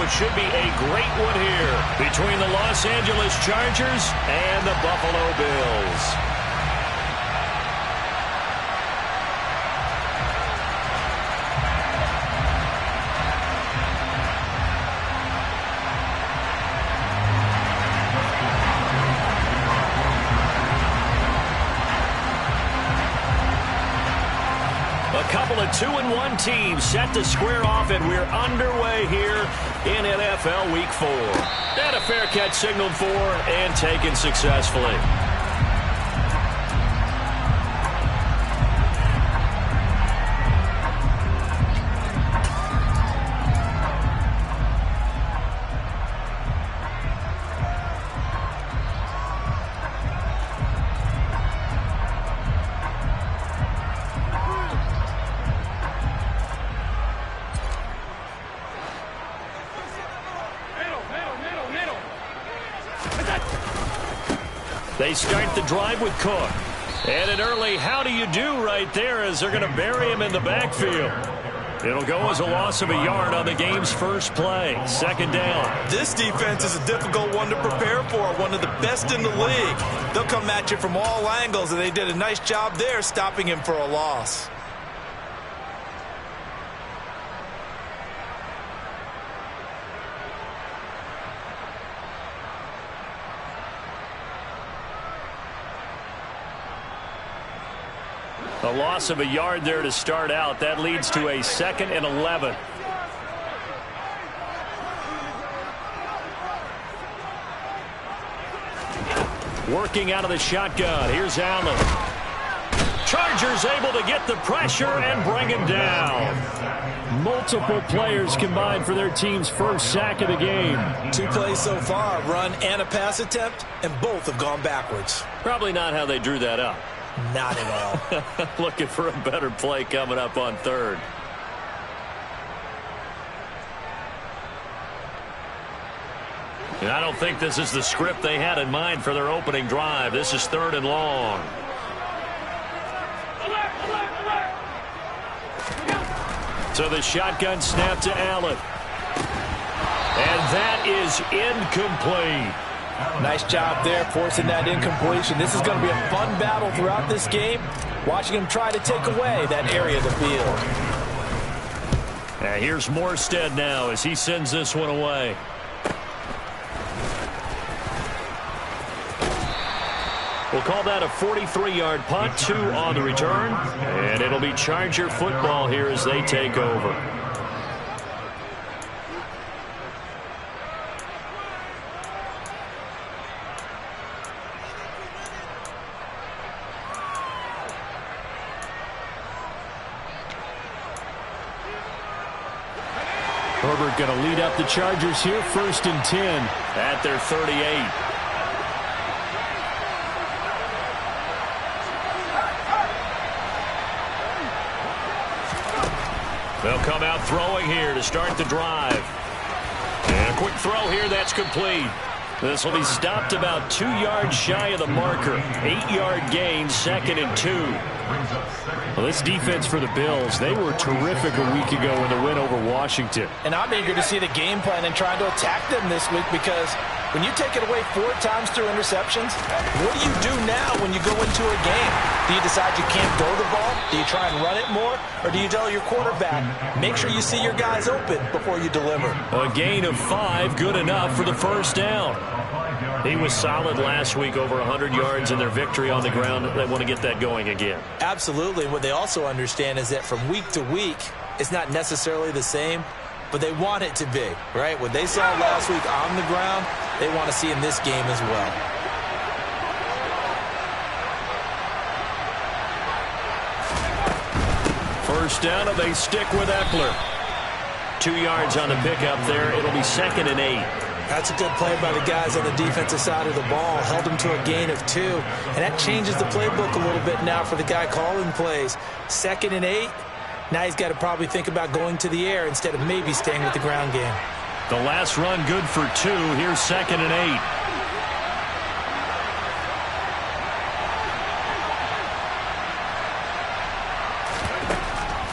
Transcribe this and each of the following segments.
what should be a great one here between the Los Angeles Chargers and the Buffalo Bills. A couple of 2-1 teams set to square off, and we're underway here in NFL Week 4. And a fair catch signaled for and taken successfully. They start the drive with Cook. And an early how do you do right there as they're going to bury him in the backfield. It'll go as a loss of a yard on the game's first play. Second down. This defense is a difficult one to prepare for, one of the best in the league. They'll come at you from all angles, and they did a nice job there stopping him for a loss. A loss of a yard there to start out. That leads to a 2nd and 11. Working out of the shotgun. Here's Allen. Chargers able to get the pressure and bring him down. Multiple players combined for their team's first sack of the game. 2 plays so far, run and a pass attempt, and both have gone backwards. Probably not how they drew that up. Not at all. Looking for a better play coming up on 3rd. And I don't think this is the script they had in mind for their opening drive. This is 3rd and long. So the shotgun snap to Allen. And that is incomplete. Nice job there forcing that incompletion. This is going to be a fun battle throughout this game. Watching him try to take away that area of the field. Here's Morstead now as he sends this one away. We'll call that a 43-yard punt, 2 on the return. And it'll be Charger football here as they take over. Herbert going to lead up the Chargers here, 1st and 10 at their 38. They'll come out throwing here to start the drive. And a quick throw here, that's complete. This will be stopped about 2 yards shy of the marker. 8-yard gain, 2nd and 2. Well, this defense for the Bills, they were terrific a week ago in the win over Washington. And I'm eager to see the game plan and trying to attack them this week, because when you take it away 4 times through interceptions, what do you do now when you go into a game? Do you decide you can't throw the ball? Do you try and run it more? Or do you tell your quarterback, make sure you see your guys open before you deliver? A gain of 5, good enough for the first down. He was solid last week, over 100 yards in their victory on the ground. They want to get that going again. Absolutely. What they also understand is that from week to week, it's not necessarily the same, but they want it to be, right? What they saw last week on the ground, they want to see in this game as well. First down, and they stick with Eckler. 2 yards on the pickup there. It'll be 2nd and 8. That's a good play by the guys on the defensive side of the ball. Held them to a gain of 2. And that changes the playbook a little bit now for the guy calling plays. 2nd and 8. Now he's got to probably think about going to the air instead of maybe staying with the ground game. The last run good for 2. Here's 2nd and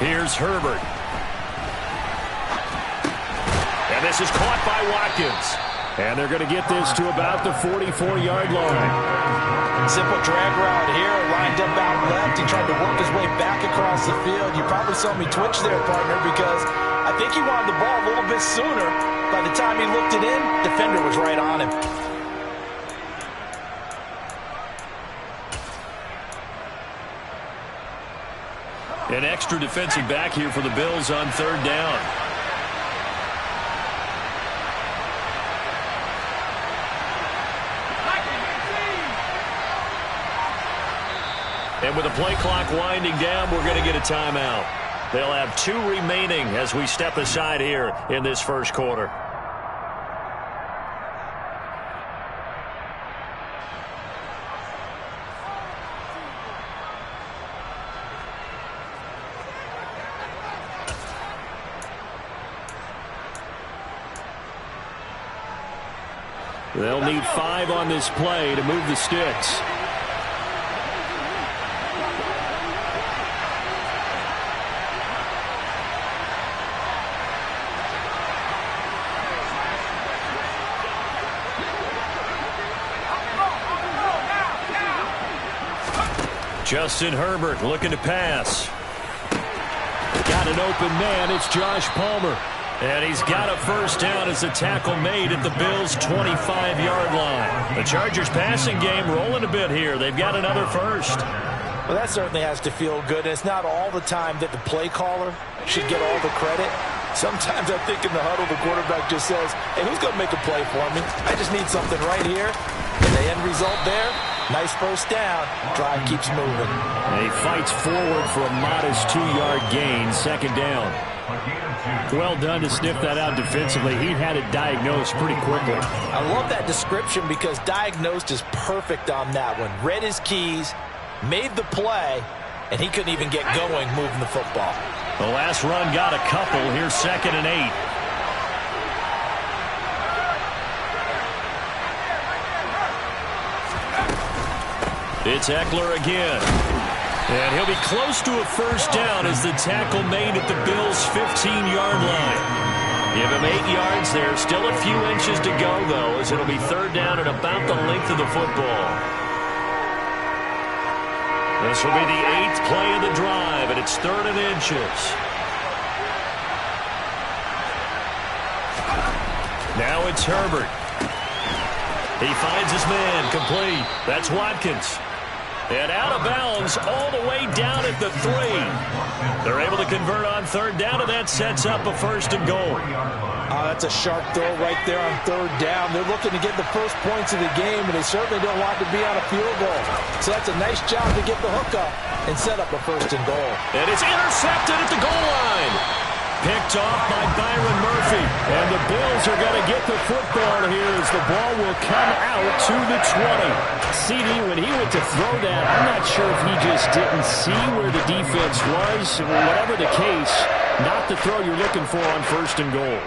8. Here's Herbert. And this is caught by Watkins. And they're going to get this to about the 44-yard line. Simple drag route here, lined up out left. He tried to work his way back across the field. You probably saw me twitch there, partner, because I think he wanted the ball a little bit sooner. By the time he looked it in, defender was right on him. An extra defensive back here for the Bills on third down. And with the play clock winding down, we're going to get a timeout. They'll have 2 remaining as we step aside here in this first quarter. They'll need 5 on this play to move the sticks. Justin Herbert looking to pass. Got an open man. It's Josh Palmer. And he's got a first down as the tackle made at the Bills' 25-yard line. The Chargers passing game rolling a bit here. They've got another first. Well, that certainly has to feel good. And it's not all the time that the play caller should get all the credit. Sometimes I think in the huddle, the quarterback just says, hey, who's going to make a play for me? I just need something right here. And the end result there, nice first down. Drive keeps moving. And he fights forward for a modest 2-yard gain, second down. Well done to sniff that out defensively. He had it diagnosed pretty quickly. I love that description because diagnosed is perfect on that one. Read his keys, made the play, and he couldn't even get going moving the football. The last run got a couple. Here's 2nd and 8. It's Eckler again. And he'll be close to a first down as the tackle made at the Bills' 15-yard line. Give him 8 yards there. Still a few inches to go, though, as it'll be third down at about the length of the football. This will be the 8th play of the drive, and it's 3rd and inches. Now it's Herbert. He finds his man, complete. That's Watkins. And out of bounds all the way down at the 3. They're able to convert on third down, and that sets up a 1st and goal. That's a sharp throw right there on third down. They're looking to get the first points of the game, and they certainly don't want to be on a field goal. So that's a nice job to get the hook up and set up a 1st and goal. And it's intercepted at the goal line. Picked off by Byron Murphy. And the Bills are going to get the football here as the ball will come out to the 20. CD, when he went to throw that, I'm not sure if he just didn't see where the defense was. Whatever the case, not the throw you're looking for on 1st and goal.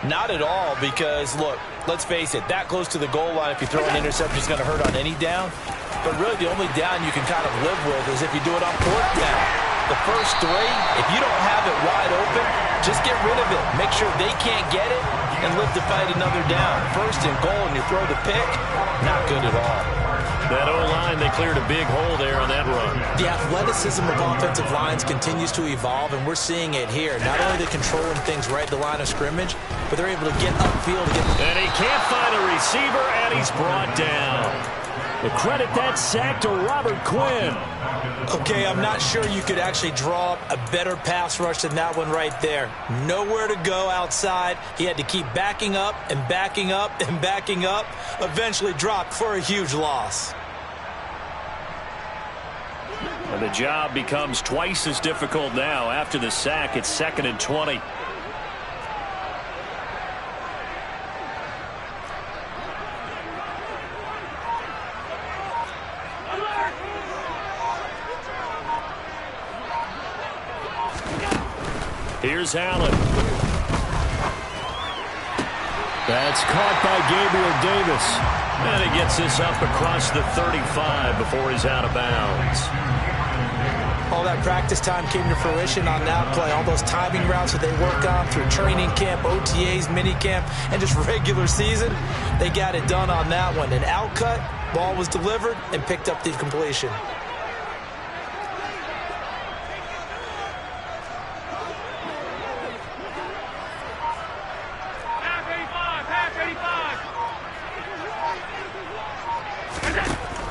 Not at all, because, look, let's face it, that close to the goal line, if you throw an interception, is going to hurt on any down. But really, the only down you can kind of live with is if you do it on 4th down. The first 3, if you don't have it wide open, just get rid of it. Make sure they can't get it and live to fight another down. 1st and goal, and you throw the pick, not good at all. That O-line, they cleared a big hole there on that run. The athleticism of offensive lines continues to evolve, and we're seeing it here. Not only are they controlling things right at the line of scrimmage, but they're able to get upfield. And he can't find a receiver, and he's brought down. The credit that sack to Robert Quinn. Okay, I'm not sure you could actually draw up a better pass rush than that one right there. Nowhere to go outside. He had to keep backing up and backing up and backing up. Eventually dropped for a huge loss. And the job becomes twice as difficult now. After the sack, it's 2nd and 20. Here's Allen. That's caught by Gabriel Davis. And he gets this up across the 35 before he's out of bounds. Oh, all that practice time came to fruition on that play. All those timing routes that they work on through training camp, OTAs, mini camp, and just regular season, they got it done on that one. An outcut, ball was delivered, and picked up the completion.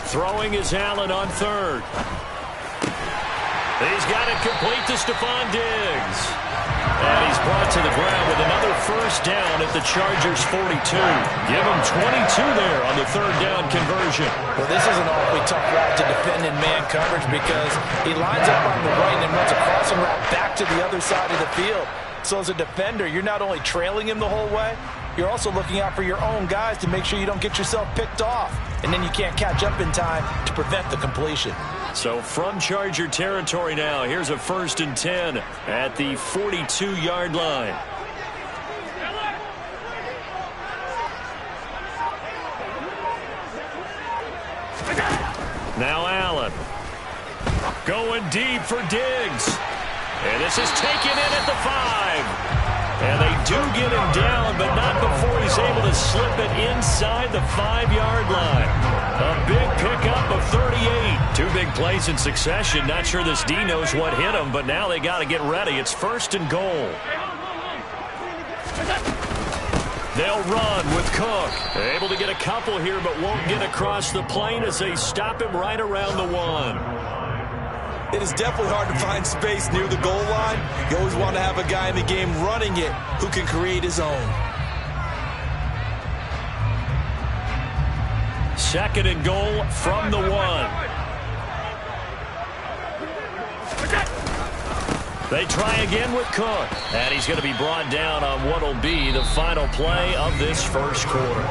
Throwing is Allen on third. He's got it complete to Stephon Diggs. And he's brought to the ground with another first down at the Chargers' 42. Give him 22 there on the third down conversion. Well, this is an awfully tough route to defend in man coverage because he lines up on the right and then runs a crossing route back to the other side of the field. So as a defender, you're not only trailing him the whole way, you're also looking out for your own guys to make sure you don't get yourself picked off. And then you can't catch up in time to prevent the completion. So from Charger territory now, here's a 1st and 10 at the 42-yard line. Now Allen. Going deep for Diggs. And this is taken in at the 5. And they do get him down, but not before he's able to slip it inside the 5-yard line. A big pickup of 38. 2 big plays in succession. Not sure this D knows what hit him, but now they got to get ready. It's 1st and goal. They'll run with Cook. Able to get a couple here, but won't get across the plane as they stop him right around the 1. It is definitely hard to find space near the goal line. You always want to have a guy in the game running it who can create his own. 2nd and goal from the 1. They try again with Cook. And he's going to be brought down on what will be the final play of this first quarter.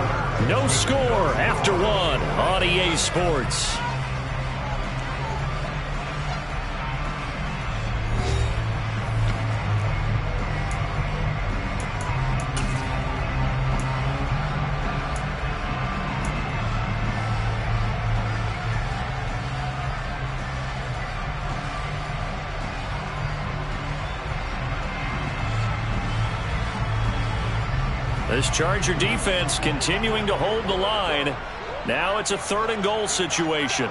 No score after 1 on EA Sports. This Charger defense continuing to hold the line. Now it's a 3rd and goal situation.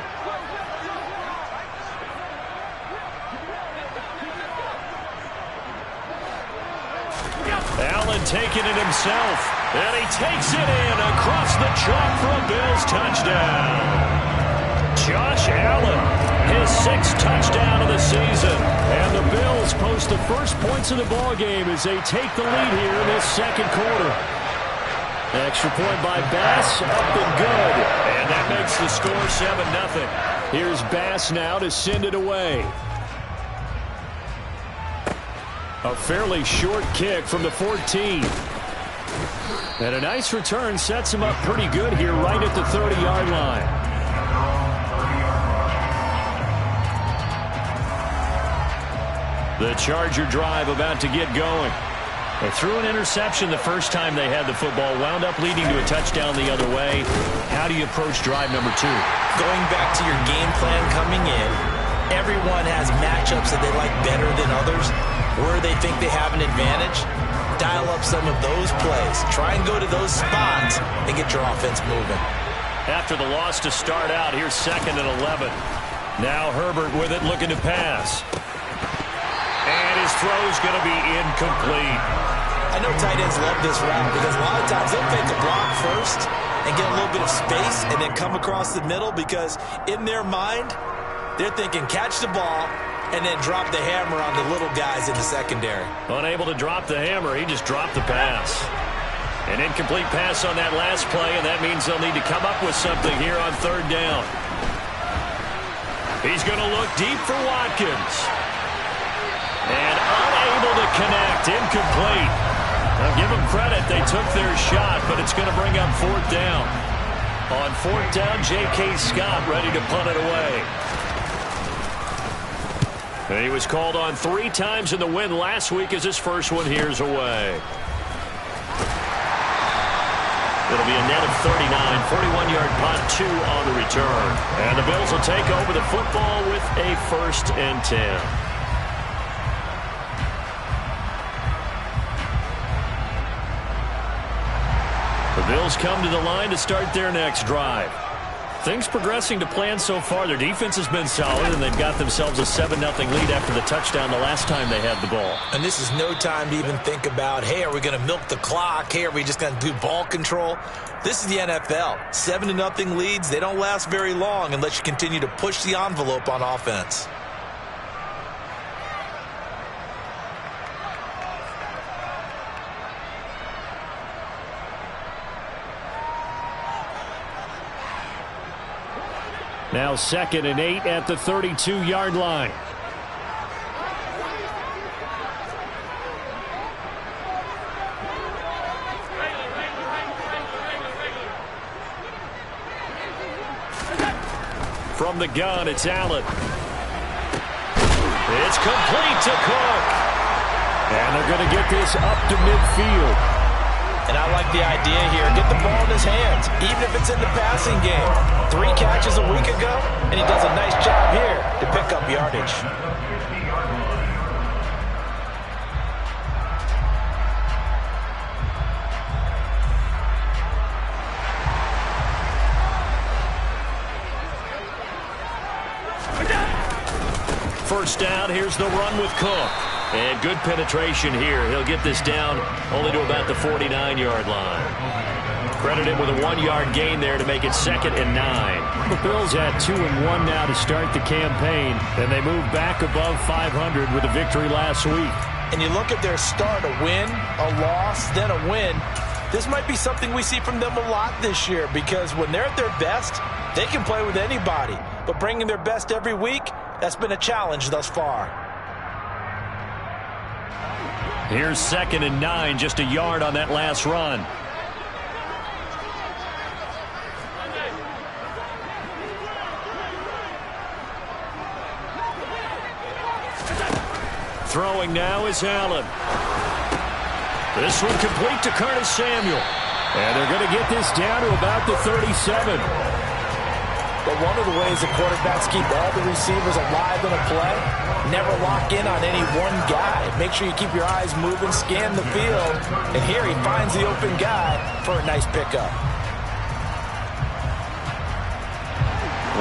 Allen taking it himself. And he takes it in across the chalk for a Bills touchdown. Josh Allen, his 6th touchdown of the season. And the Bills post the first points of the ballgame as they take the lead here in this 2nd quarter. Extra point by Bass, up and good. And that makes the score 7-0. Here's Bass now to send it away. A fairly short kick from the 14. And a nice return sets him up pretty good here right at the 30-yard line. The Charger drive about to get going. They threw an interception the first time they had the football, wound up leading to a touchdown the other way. How do you approach drive number 2? Going back to your game plan coming in, everyone has matchups that they like better than others, where they think they have an advantage. Dial up some of those plays. Try and go to those spots and get your offense moving. After the loss to start out, here's 2nd and 11. Now Herbert with it, looking to pass. And his throw's going to be incomplete. I know tight ends love this route because a lot of times they'll take a block first and get a little bit of space and then come across the middle because in their mind, they're thinking catch the ball and then drop the hammer on the little guys in the secondary. Unable to drop the hammer, he just dropped the pass. An incomplete pass on that last play, and that means they'll need to come up with something here on 3rd down. He's going to look deep for Watkins. And unable to connect, incomplete. Now give them credit, they took their shot, but it's going to bring up 4th down. On 4th down, J.K. Scott ready to punt it away. And he was called on 3 times in the win last week as his first one here's away. It'll be a net of 39, 41-yard punt, 2 on the return. And the Bills will take over the football with a 1st and 10. The Bills come to the line to start their next drive. Things progressing to plan so far. Their defense has been solid, and they've got themselves a 7-0 lead after the touchdown the last time they had the ball. And this is no time to even think about, hey, are we going to milk the clock? Hey, are we just going to do ball control? This is the NFL. 7-0 leads, they don't last very long unless you continue to push the envelope on offense. Now 2nd and 8 at the 32-yard line. From the gun, it's Allen. It's complete to Cook. And they're going to get this up to midfield. And I like the idea here. Get the ball in his hands, even if it's in the passing game. 3 catches a week ago, and he does a nice job here to pick up yardage. First down, here's the run with Cook. And good penetration here. He'll get this down only to about the 49-yard line. Credit him with a 1-yard gain there to make it 2nd and 9. The Bills at 2-1 now to start the campaign, and they move back above 500 with a victory last week. And you look at their start, a win, a loss, then a win. This might be something we see from them a lot this year, because when they're at their best, they can play with anybody. But bringing their best every week, that's been a challenge thus far. Here's 2nd and 9, just a yard on that last run. Throwing now is Allen. This one complete to Curtis Samuel. And they're going to get this down to about the 37. But one of the ways the quarterbacks keep all the receivers alive in a play, never lock in on any one guy. Make sure you keep your eyes moving, scan the field. And here he finds the open guy for a nice pickup.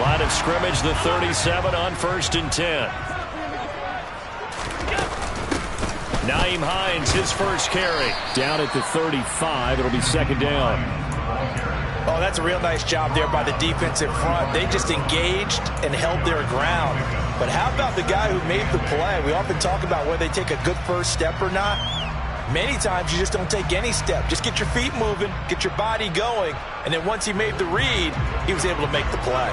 Line of scrimmage, the 37 on 1st and 10. Nyheim Hines, his first carry. Down at the 35, it'll be 2nd down. Oh, that's a real nice job there by the defensive front. They just engaged and held their ground. But how about the guy who made the play? We often talk about whether they take a good first step or not. Many times you just don't take any step. Just get your feet moving, get your body going, and then once he made the read, he was able to make the play.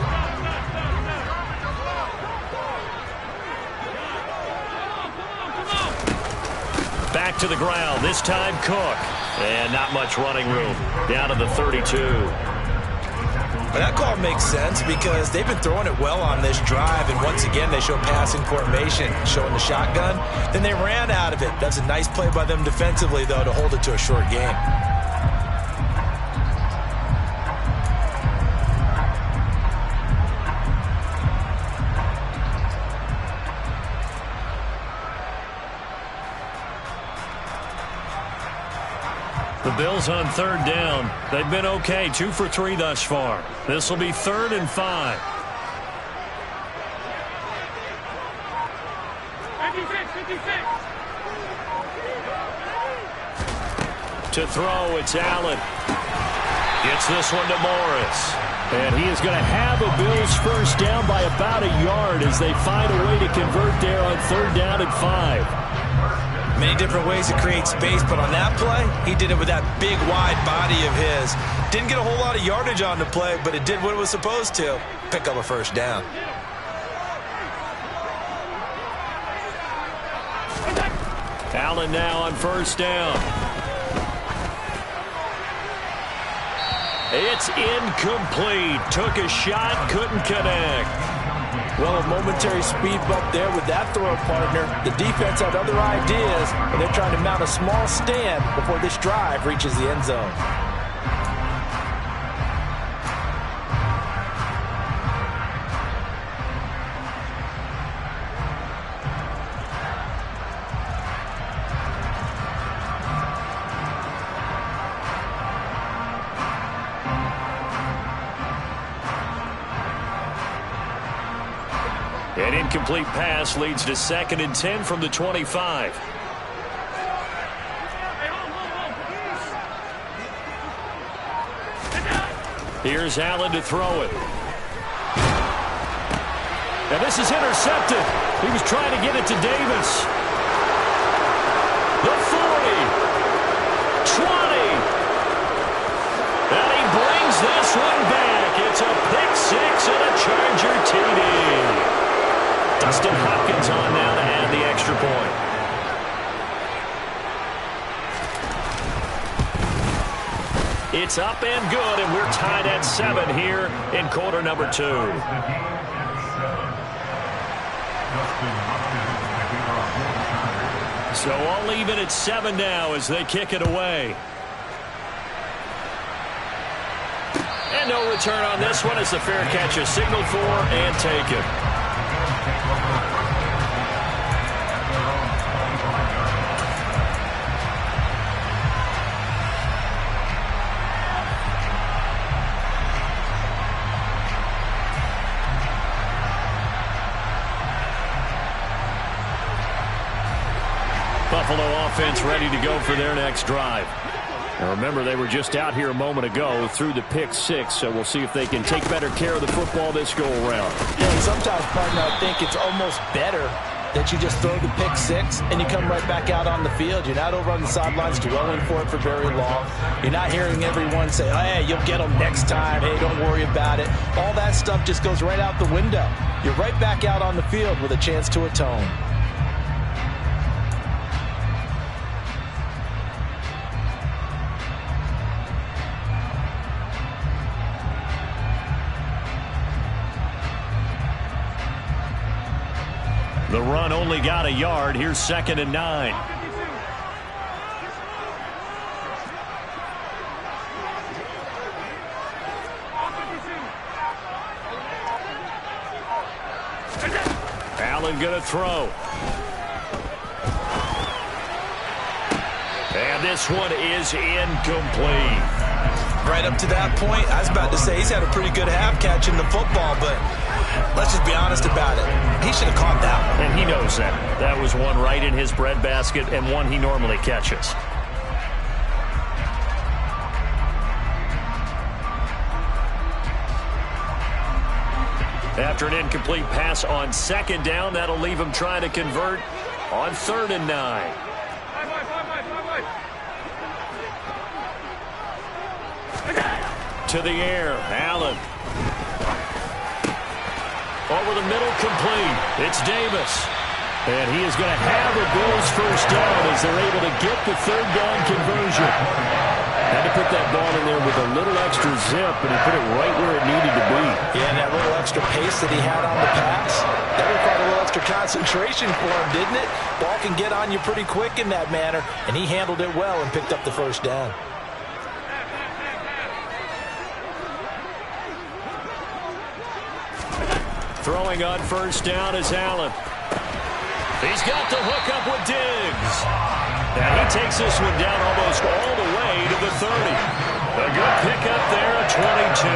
Back to the ground, this time Cook. And not much running room. Down to the 32. Well, that call makes sense because they've been throwing it well on this drive, and once again they show passing formation, showing the shotgun. Then they ran out of it. That's a nice play by them defensively, though, to hold it to a short game. The Bills on 3rd down. They've been okay, 2 for 3 thus far. This will be 3rd and 5. 56. To throw, it's Allen. Gets this one to Morris. And he is going to have a Bills first down by about a yard as they find a way to convert there on 3rd down and 5. Many different ways to create space, but on that play, he did it with that big, wide body of his. Didn't get a whole lot of yardage on the play, but it did what it was supposed to. Pick up a first down. Allen now on 1st down. It's incomplete. Took a shot, couldn't connect. Well, a momentary speed bump there with that throw partner. The defense had other ideas, and they're trying to mount a small stand before this drive reaches the end zone. An incomplete pass leads to 2nd and 10 from the 25. Here's Allen to throw it. And this is intercepted. He was trying to get it to Davis. The 40. 20. And he brings this one back. It's a pick 6 and a Charger TD. Dustin Hopkins on now to add the extra point. It's up and good, and we're tied at 7 here in quarter number 2. So all even at 7 now as they kick it away. And no return on this one as the fair catch is signaled for and taken. Buffalo offense ready to go for their next drive. Now remember, they were just out here a moment ago through the pick 6, so we'll see if they can take better care of the football this go-around. Yeah, and sometimes, partner, I think it's almost better that you just throw the pick 6 and you come right back out on the field. You're not over on the sidelines dwelling for it for very long. You're not hearing everyone say, oh, hey, you'll get them next time. Hey, don't worry about it. All that stuff just goes right out the window. You're right back out on the field with a chance to atone. The run only got a yard. Here's 2nd and 9. Allen going to throw. And this one is incomplete. Right up to that point, I was about to say he's had a pretty good half catching the football, but let's just be honest about it. He should have caught that one. And he knows that. That was one right in his breadbasket and one he normally catches. After an incomplete pass on 2nd down, that'll leave him trying to convert on 3rd and 9. To the air, Allen. Over the middle, complete. It's Davis. And he is going to have a Bills first down as they're able to get the 3rd down conversion. Had to put that ball in there with a little extra zip, and he put it right where it needed to be. Yeah, and that little extra pace that he had on the pass, that required a little extra concentration for him, didn't it? Ball can get on you pretty quick in that manner, and he handled it well and picked up the first down. Throwing on 1st down is Allen. He's got the hook up with Diggs. And he takes this one down almost all the way to the 30. A good pickup there at 22.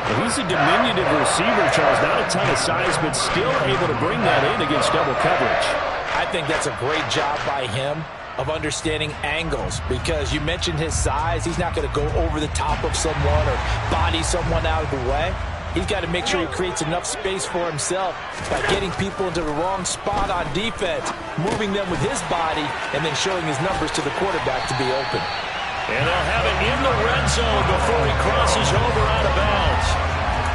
Well, he's a diminutive receiver, Charles. Not a ton of size, but still able to bring that in against double coverage. I think that's a great job by him of understanding angles, because you mentioned his size. He's not going to go over the top of someone or body someone out of the way. He's got to make sure he creates enough space for himself by getting people into the wrong spot on defense, moving them with his body, and then showing his numbers to the quarterback to be open. And they'll have it in the red zone before he crosses over out of bounds.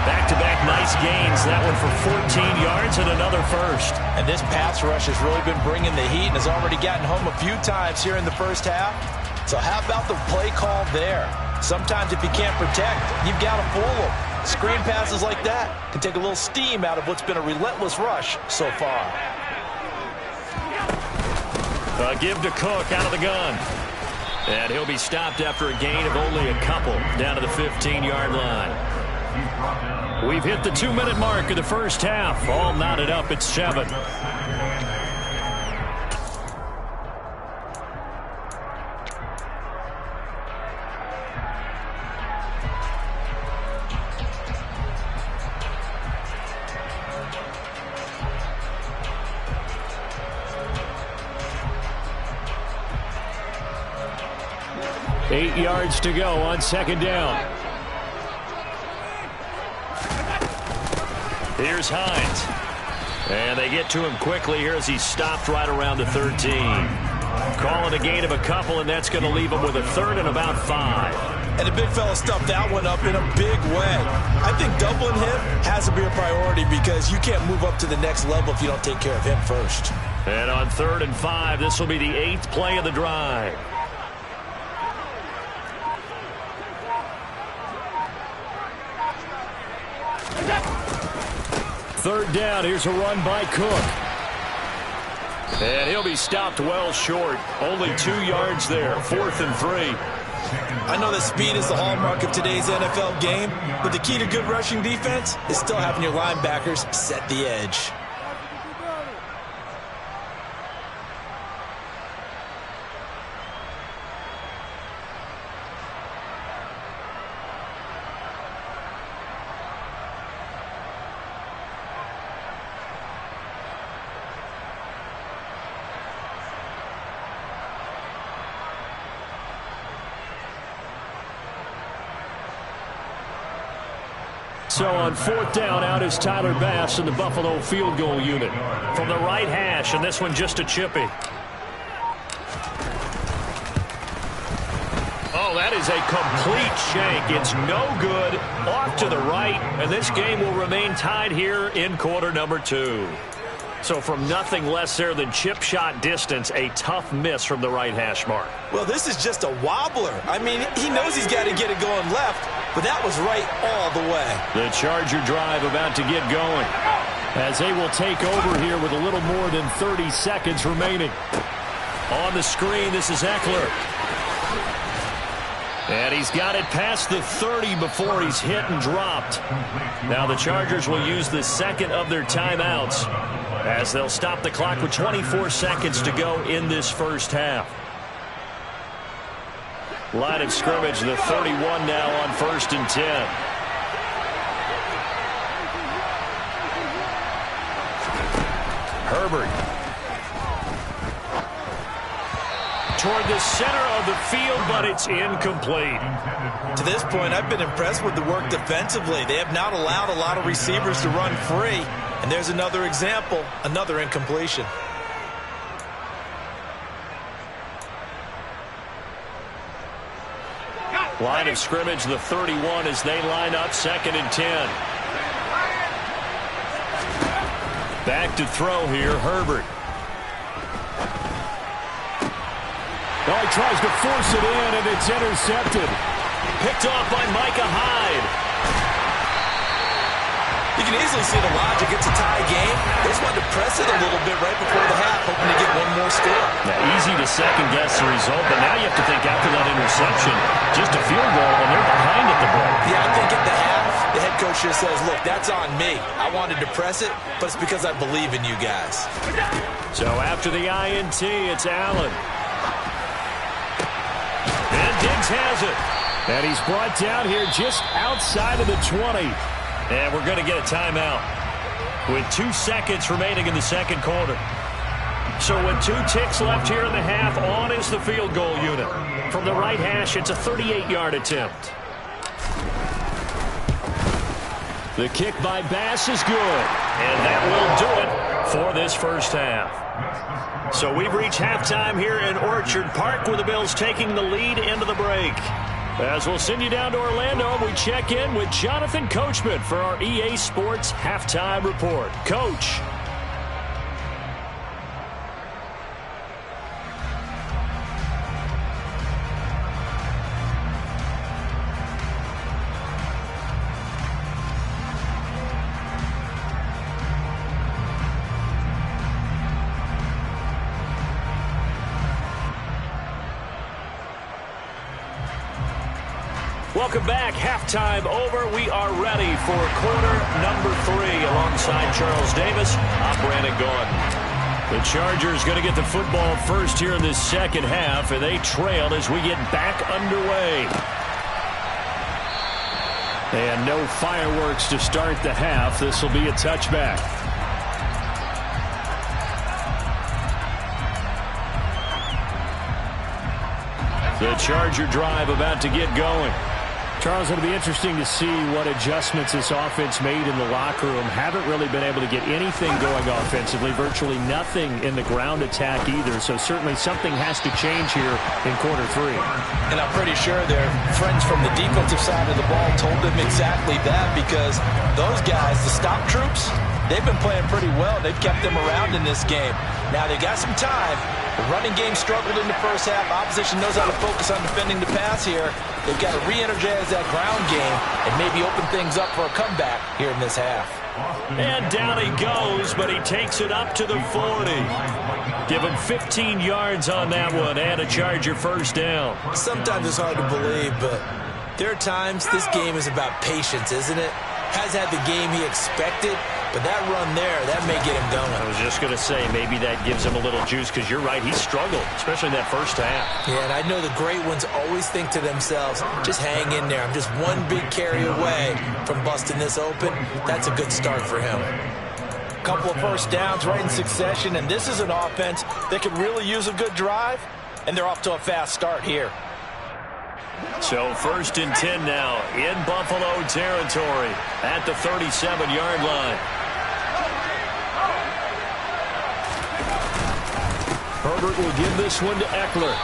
Back-to-back nice gains. That one for 14 yards and another first. And this pass rush has really been bringing the heat and has already gotten home a few times here in the first half. So how about the play call there? Sometimes if you can't protect, you've got to fool them. Screen passes like that can take a little steam out of what's been a relentless rush so far. Give to Cook out of the gun. And he'll be stopped after a gain of only a couple down to the 15-yard line. We've hit the 2-minute mark of the first half. All knotted up at 7. 8 yards to go on second down. Here's Hines. And they get to him quickly here as he's stopped right around the 13. Calling a gain of a couple, and that's going to leave him with a third and about 5. And the big fella stuffed that one up in a big way. I think doubling him has to be a priority because you can't move up to the next level if you don't take care of him first. And on 3rd and 5, this will be the 8th play of the drive. Third down, here's a run by Cook. And he'll be stopped well short. Only 2 yards there, 4th and 3. I know that speed is the hallmark of today's NFL game, but the key to good rushing defense is still having your linebackers set the edge. So on 4th down, out is Tyler Bass in the Buffalo field goal unit. From the right hash, and this one just a chippy. Oh, that is a complete shank. It's no good. Off to the right, and this game will remain tied here in quarter number 2. So from nothing less there than chip shot distance, a tough miss from the right hash mark. Well, this is just a wobbler. I mean, he knows he's got to get it going left, but that was right all the way. The Charger drive about to get going as they will take over here with a little more than 30 seconds remaining. On the screen, this is Eckler. And he's got it past the 30 before he's hit and dropped. Now the Chargers will use the second of their timeouts as they'll stop the clock with 24 seconds to go in this first half. Line of scrimmage, the 31 now on 1st and 10. Herbert. Toward the center of the field, but it's incomplete. To this point, I've been impressed with the work defensively. They have not allowed a lot of receivers to run free. And there's another example, another incompletion. Line of scrimmage, the 31 as they line up 2nd and 10. Back to throw here, Herbert. Well, he tries to force it in, and it's intercepted. Picked off by Micah Hyde. You can easily see the logic. It's a tie game. They just wanted to press it a little bit right before the half, hoping to get one more score. Now, easy to second-guess the result, but now you have to think after that interception, just a field goal, and they're behind at the break. Yeah, I think at the half, the head coach just says, look, that's on me. I wanted to press it, but it's because I believe in you guys. So after the INT, it's Allen. And Diggs has it. And he's brought down here just outside of the 20. And we're going to get a timeout with 2 seconds remaining in the second quarter. So with 2 ticks left here in the half, on is the field goal unit. From the right hash, it's a 38-yard attempt. The kick by Bass is good. And that will do it for this first half. So we've reached halftime here in Orchard Park with the Bills taking the lead into the break. As we'll send you down to Orlando, we check in with Jonathan Coachman for our EA Sports Halftime Report. Coach. Welcome back. Halftime over. We are ready for quarter number 3 alongside Charles Davis. I'm Brandon Gordon. The Chargers going to get the football first here in this second half, and they trail as we get back underway. And no fireworks to start the half. This will be a touchback. The Charger drive about to get going. Charles, it'll be interesting to see what adjustments this offense made in the locker room. Haven't really been able to get anything going offensively, virtually nothing in the ground attack either. So certainly something has to change here in quarter three. And I'm pretty sure their friends from the defensive side of the ball told them exactly that, because those guys, the stop troops, they've been playing pretty well. They've kept them around in this game. Now they got some time. The running game struggled in the first half. Opposition knows how to focus on defending the pass here. They've got to re-energize that ground game and maybe open things up for a comeback here in this half. And down he goes, but he takes it up to the 40. Give him 15 yards on that one and a Charger first down. Sometimes it's hard to believe, but there are times this game is about patience, isn't it? Has had the game he expected, but that run there, that may get him going. I was just going to say, maybe that gives him a little juice, because you're right, he struggled, especially in that first half. Yeah, and I know the great ones always think to themselves, just hang in there. I'm just one big carry away from busting this open. That's a good start for him. Couple of first downs right in succession, and this is an offense that could really use a good drive, and they're off to a fast start here. So 1st and 10 now in Buffalo territory at the 37-yard line. Herbert will give this one to Eckler.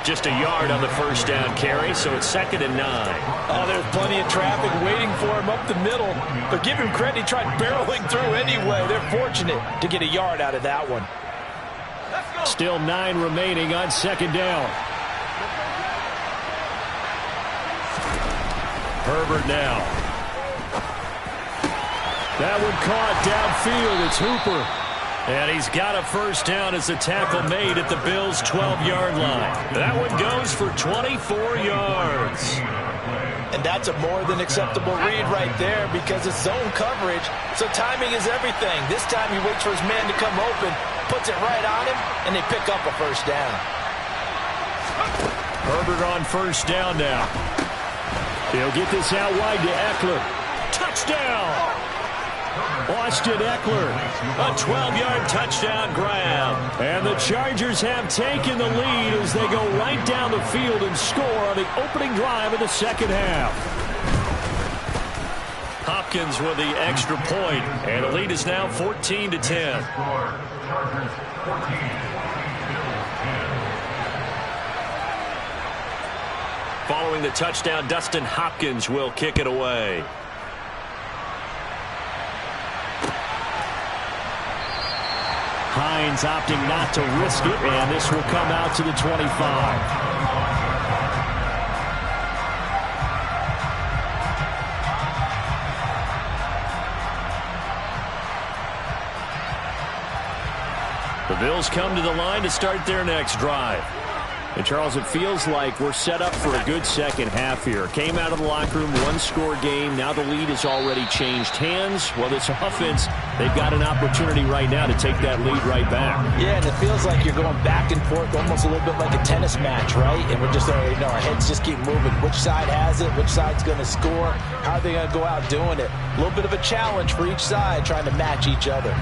Just a yard on the first down carry, so it's 2nd and 9. Oh, there's plenty of traffic waiting for him up the middle, but give him credit, he tried barreling through anyway. They're fortunate to get a yard out of that one. Still 9 remaining on 2nd down. Herbert now. That one caught downfield. It's Hooper. And he's got a first down as the tackle made at the Bills' 12-yard line. That one goes for 24 yards. And that's a more than acceptable read right there, because it's zone coverage, so timing is everything. This time he waits for his man to come open, puts it right on him, and they pick up a first down. Herbert on first down now. He'll get this out wide to Eckler. Touchdown! Austin Eckler. A 12-yard touchdown grab. And the Chargers have taken the lead as they go right down the field and score on the opening drive of the second half. Hopkins with the extra point, and the lead is now 14-10. Following the touchdown, Dustin Hopkins will kick it away. Hines opting not to risk it, and this will come out to the 25. The Bills come to the line to start their next drive. And, Charles, it feels like we're set up for a good second half here. Came out of the locker room, one-score game. Now the lead has already changed hands. Well, this offense, they've got an opportunity right now to take that lead right back. Yeah, and it feels like you're going back and forth, almost a little bit like a tennis match, right? And we're just, our heads just keep moving. Which side has it? Which side's going to score? How are they going to go out doing it? A little bit of a challenge for each side, trying to match each other.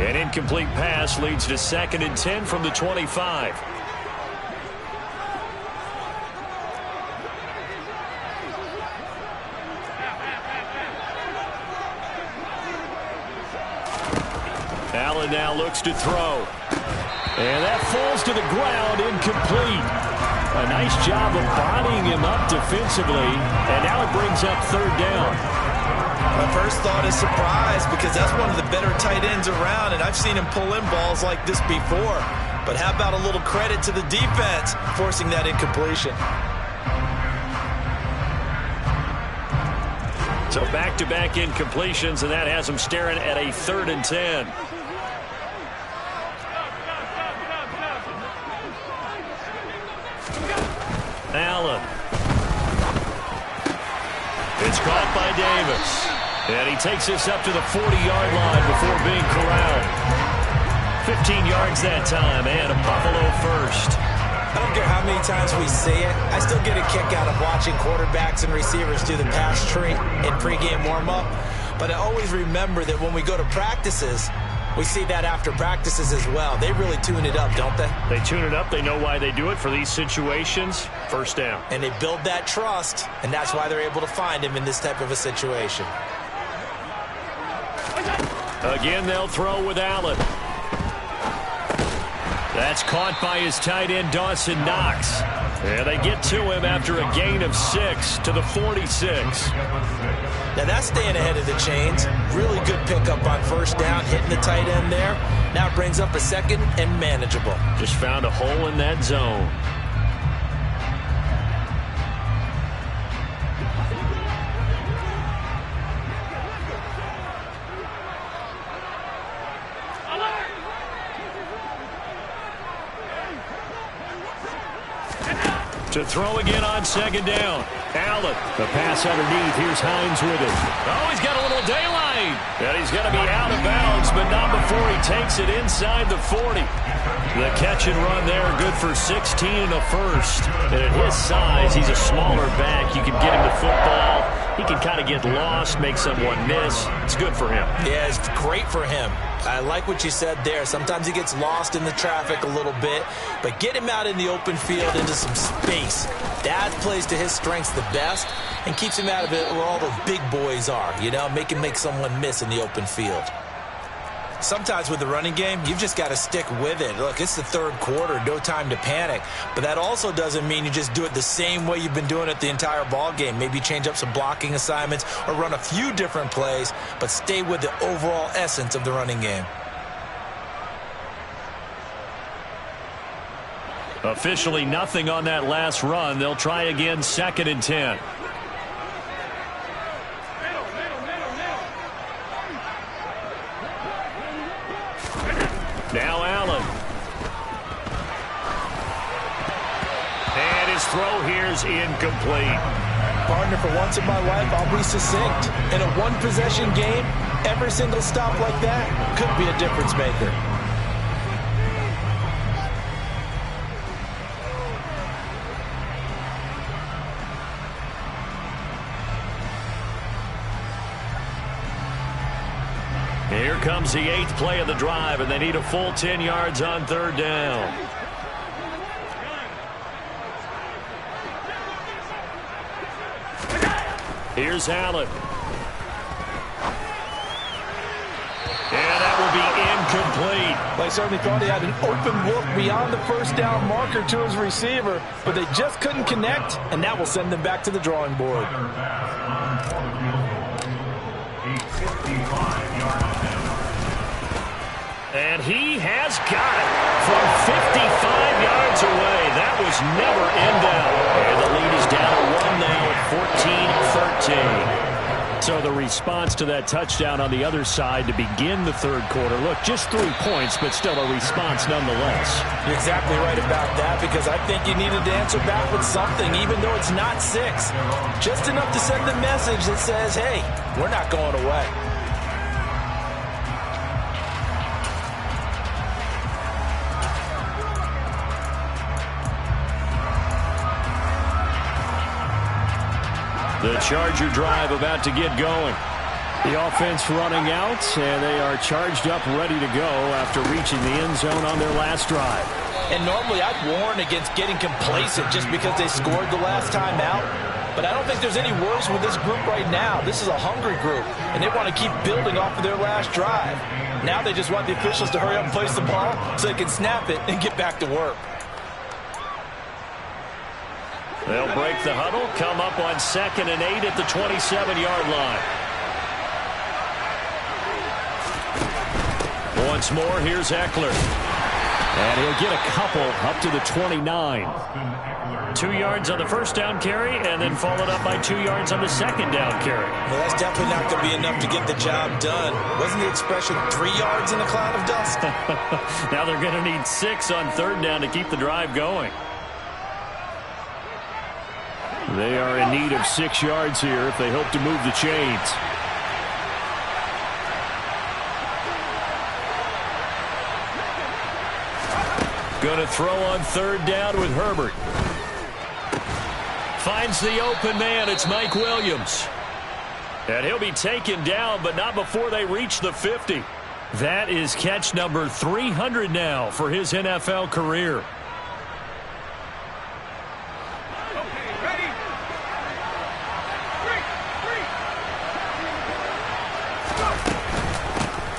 An incomplete pass leads to 2nd and 10 from the 25. Allen now looks to throw. And that falls to the ground, incomplete. A nice job of bodying him up defensively, and now it brings up 3rd down. My first thought is surprise, because that's one of the better tight ends around, and I've seen him pull in balls like this before. But how about a little credit to the defense forcing that incompletion? So back-to-back incompletions, and that has him staring at a 3rd and 10. Allen. It's caught by Davis. And he takes this up to the 40-yard line before being corralled. 15 yards that time, and a Buffalo first. I don't care how many times we say it, I still get a kick out of watching quarterbacks and receivers do the pass tree in pregame warm-up. But I always remember that when we go to practices, we see that after practices as well. They really tune it up, don't they? They tune it up. They know why they do it for these situations. First down. And they build that trust, and that's why they're able to find him in this type of a situation. Again, they'll throw with Allen. That's caught by his tight end, Dawson Knox. And they get to him after a gain of 6 to the 46. Now that's staying ahead of the chains. Really good pickup on first down, hitting the tight end there. Now it brings up a second and manageable. Just found a hole in that zone. To throw again on second down. Allen, the pass underneath. Here's Hines with it. Oh, he's got a little daylight. And he's going to be out of bounds, but not before he takes it inside the 40. The catch and run there, good for 16 and a first. And at his size, he's a smaller back. You can get him the football. He can kind of get lost, make someone miss. It's good for him. Yeah, it's great for him. I like what you said there. Sometimes he gets lost in the traffic a little bit, but get him out in the open field into some space. That plays to his strengths the best and keeps him out of it where all the big boys are, you know, make him make someone miss in the open field. Sometimes with the running game, you've just got to stick with it. Look, it's the third quarter, no time to panic. But that also doesn't mean you just do it the same way you've been doing it the entire ball game. Maybe change up some blocking assignments or run a few different plays, but stay with the overall essence of the running game. Officially nothing on that last run. They'll try again, 2nd and 10. Now Allen. And his throw here's incomplete. Partner, for once in my life, I'll be succinct. In a one-possession game, every single stop like that could be a difference maker. Here comes the 8th play of the drive, and they need a full 10 yards on third down. Here's Allen. And that will be incomplete. They certainly thought he had an open look beyond the first down marker to his receiver, but they just couldn't connect, and that will send them back to the drawing board. And he has got it from 55 yards away. That was never in doubt. And the lead is down to 1 now at 14-13. So the response to that touchdown on the other side to begin the third quarter. Look, just 3 points, but still a response nonetheless. You're exactly right about that, because I think you needed to answer back with something, even though it's not 6. Just enough to send the message that says, hey, we're not going away. The Charger drive about to get going. The offense running out, and they are charged up, ready to go after reaching the end zone on their last drive. And normally I'd warn against getting complacent just because they scored the last time out. But I don't think there's any worries with this group right now. This is a hungry group, and they want to keep building off of their last drive. Now they just want the officials to hurry up and place the ball so they can snap it and get back to work. They'll break the huddle, come up on 2nd and 8 at the 27-yard line. Once more, here's Eckler. And he'll get a couple up to the 29. 2 yards on the first down carry, and then followed up by 2 yards on the second down carry. Well, that's definitely not going to be enough to get the job done. Wasn't the expression 3 yards in a cloud of dust? Now they're going to need 6 on third down to keep the drive going. They are in need of 6 yards here if they hope to move the chains. Going to throw on third down with Herbert. Finds the open man. It's Mike Williams. And he'll be taken down, but not before they reach the 50. That is catch number 300 now for his NFL career.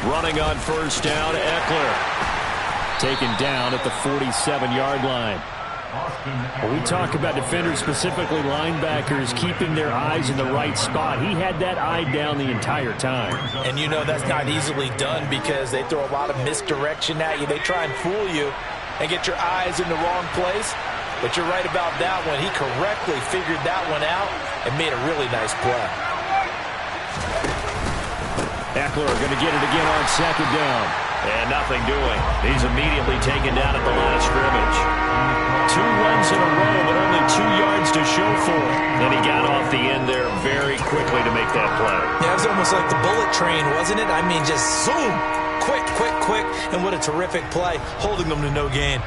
Running on first down, Eckler. Taken down at the 47-yard line. When we talk about defenders, specifically linebackers, keeping their eyes in the right spot, he had that eye down the entire time. And you know that's not easily done because they throw a lot of misdirection at you. They try and fool you and get your eyes in the wrong place. But you're right about that one. He correctly figured that one out and made a really nice play. Eckler going to get it again on second down. And nothing doing. He's immediately taken down at the line of scrimmage. 2 runs in a row, but only 2 yards to show for it. Then he got off the end there very quickly to make that play. Yeah, it was almost like the bullet train, wasn't it? I mean, just zoom. Quick, quick, quick. And what a terrific play, holding them to no gain.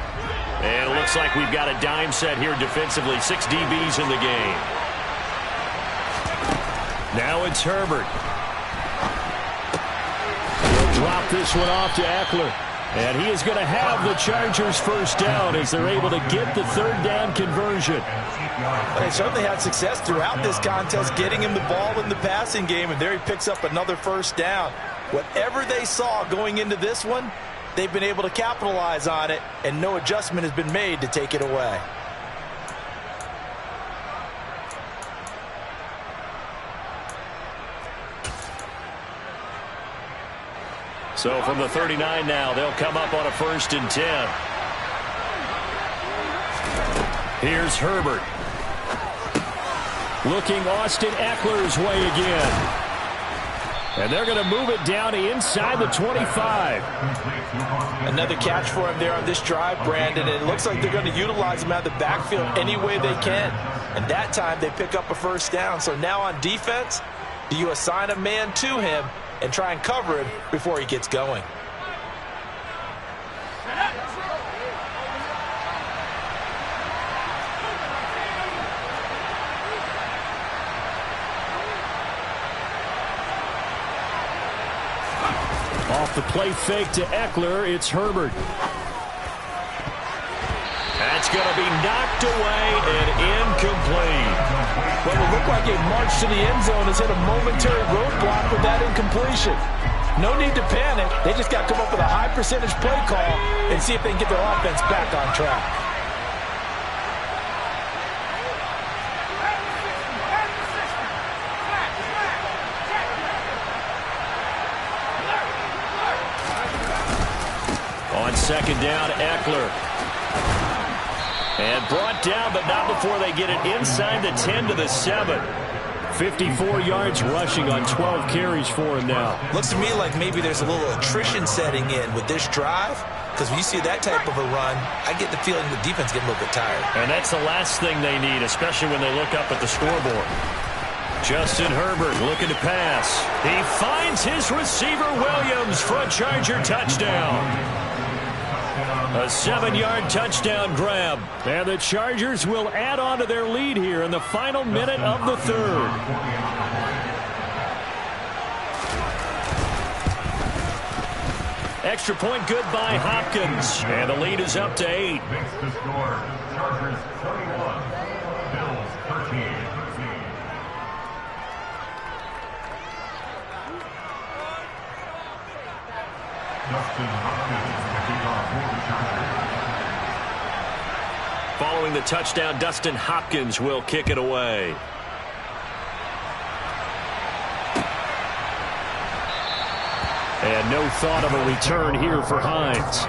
And it looks like we've got a dime set here defensively. 6 DBs in the game. Now it's Herbert. Drop this one off to Eckler. And he is going to have the Chargers first down as they're able to get the third down conversion. They certainly had success throughout this contest, getting him the ball in the passing game, and there he picks up another first down. Whatever they saw going into this one, they've been able to capitalize on it, and no adjustment has been made to take it away. So from the 39 now, they'll come up on a 1st and 10. Here's Herbert. Looking Austin Eckler's way again. And they're going to move it down to inside the 25. Another catch for him there on this drive, Brandon. And it looks like they're going to utilize him out of the backfield any way they can. And that time they pick up a first down. So now on defense, do you assign a man to him and try and cover him before he gets going? Off the play fake to Eckler, it's Herbert. That's going to be knocked away and incomplete. Well, it looked like a march to the end zone has hit a momentary roadblock with that incompletion. No need to panic. They just got to come up with a high percentage play call and see if they can get their offense back on track. On second down, Eckler. And brought down, but not before they get it inside the 10 to the 7. 54 yards rushing on 12 carries for him now. Looks to me like maybe there's a little attrition setting in with this drive, because when you see that type of a run, I get the feeling the defense getting a little bit tired. And that's the last thing they need, especially when they look up at the scoreboard. Justin Herbert looking to pass. He finds his receiver Williams for a Charger touchdown. A 7-yard touchdown grab. And the Chargers will add on to their lead here in the final minute of the third. Extra point good by Hopkins. And the lead is up to 8. Makes the score. Chargers 31, Bills 13. Justin Hopkins picking off for the Chargers. Following the touchdown, Dustin Hopkins will kick it away. And no thought of a return here for Hines.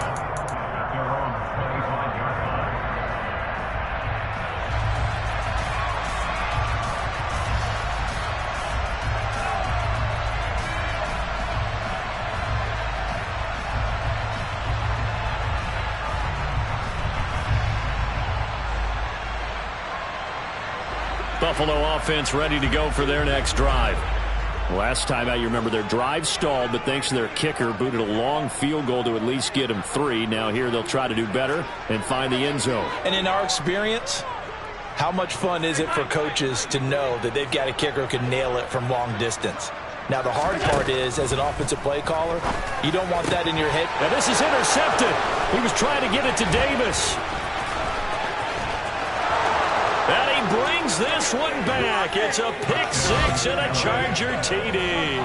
Buffalo offense ready to go for their next drive. Last time out, you remember their drive stalled, but thanks to their kicker, booted a long field goal to at least get them 3. Now here they'll try to do better and find the end zone. And in our experience, How much fun is it for coaches to know that they've got a kicker who can nail it from long distance? Now, the hard part is, as an offensive play caller, you don't want that in your head. Now, this is intercepted. He was trying to get it to Davis. And he brings this one back. It's a pick six and a Charger TD.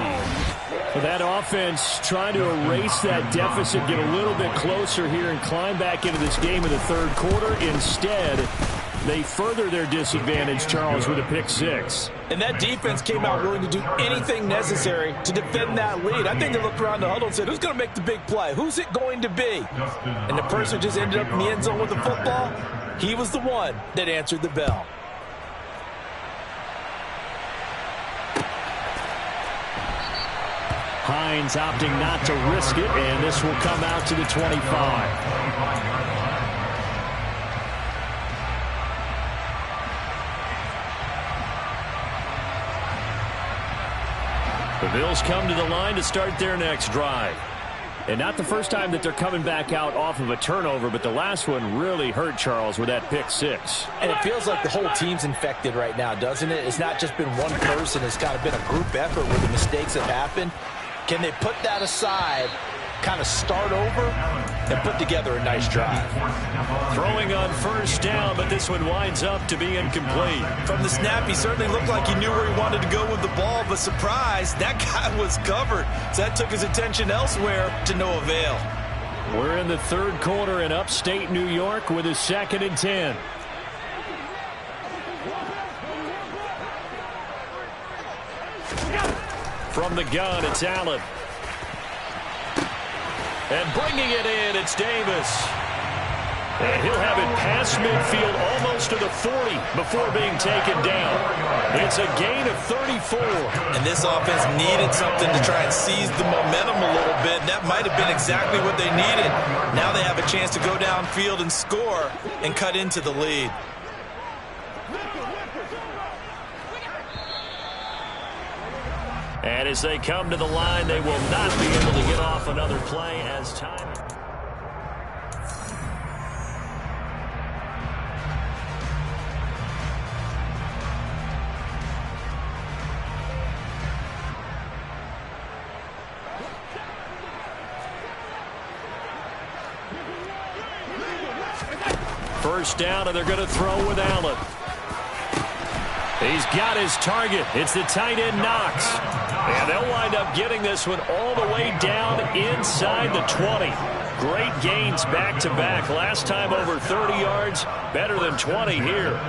That offense trying to erase that deficit, get a little bit closer here and climb back into this game in the third quarter. Instead, they further their disadvantage, Charles, with a pick six. And that defense came out willing to do anything necessary to defend that lead. I think they looked around the huddle and said, who's going to make the big play? Who's it going to be? And the person just ended up in the end zone with the football. He was the one that answered the bell. Hines opting not to risk it, and this will come out to the 25. The Bills come to the line to start their next drive. And not the first time that they're coming back out off of a turnover, but the last one really hurt, Charles, with that pick six. And it feels like the whole team's infected right now, doesn't it? It's not just been one person. It's kind of been a group effort where the mistakes have happened. Can they put that aside, kind of start over, and put together a nice drive? Throwing on first down, but this one winds up to be incomplete. From the snap, he certainly looked like he knew where he wanted to go with the ball, but surprise, that guy was covered. So that took his attention elsewhere to no avail. We're in the third quarter in upstate New York with a 2nd and 10. From the gun, it's Allen. And bringing it in, it's Davis. And he'll have it past midfield almost to the 40 before being taken down. It's a gain of 34. And this offense needed something to try and seize the momentum a little bit. That might have been exactly what they needed. Now they have a chance to go downfield and score and cut into the lead. And as they come to the line, they will not be able to get off another play as time. First down, and they're going to throw with Allen. He's got his target. It's the tight end Knox. And they'll wind up getting this one all the way down inside the 20. Great gains back-to-back. Last time over 30 yards, better than 20 here.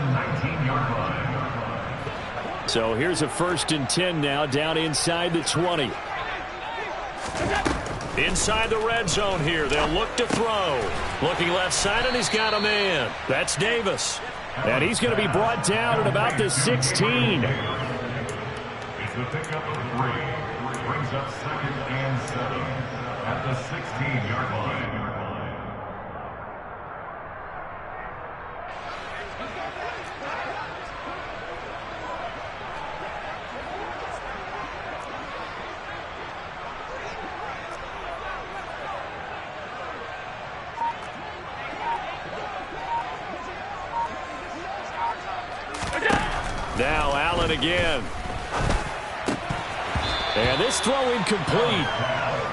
So here's a 1st and 10 now, down inside the 20. Inside the red zone here. They'll look to throw. Looking left side, and he's got a man. That's Davis. And he's going to be brought down at about the 16. It's the pickup of 3. Brings up 2nd and 7 at the 16-yard line. Now Allen again. And this throw incomplete.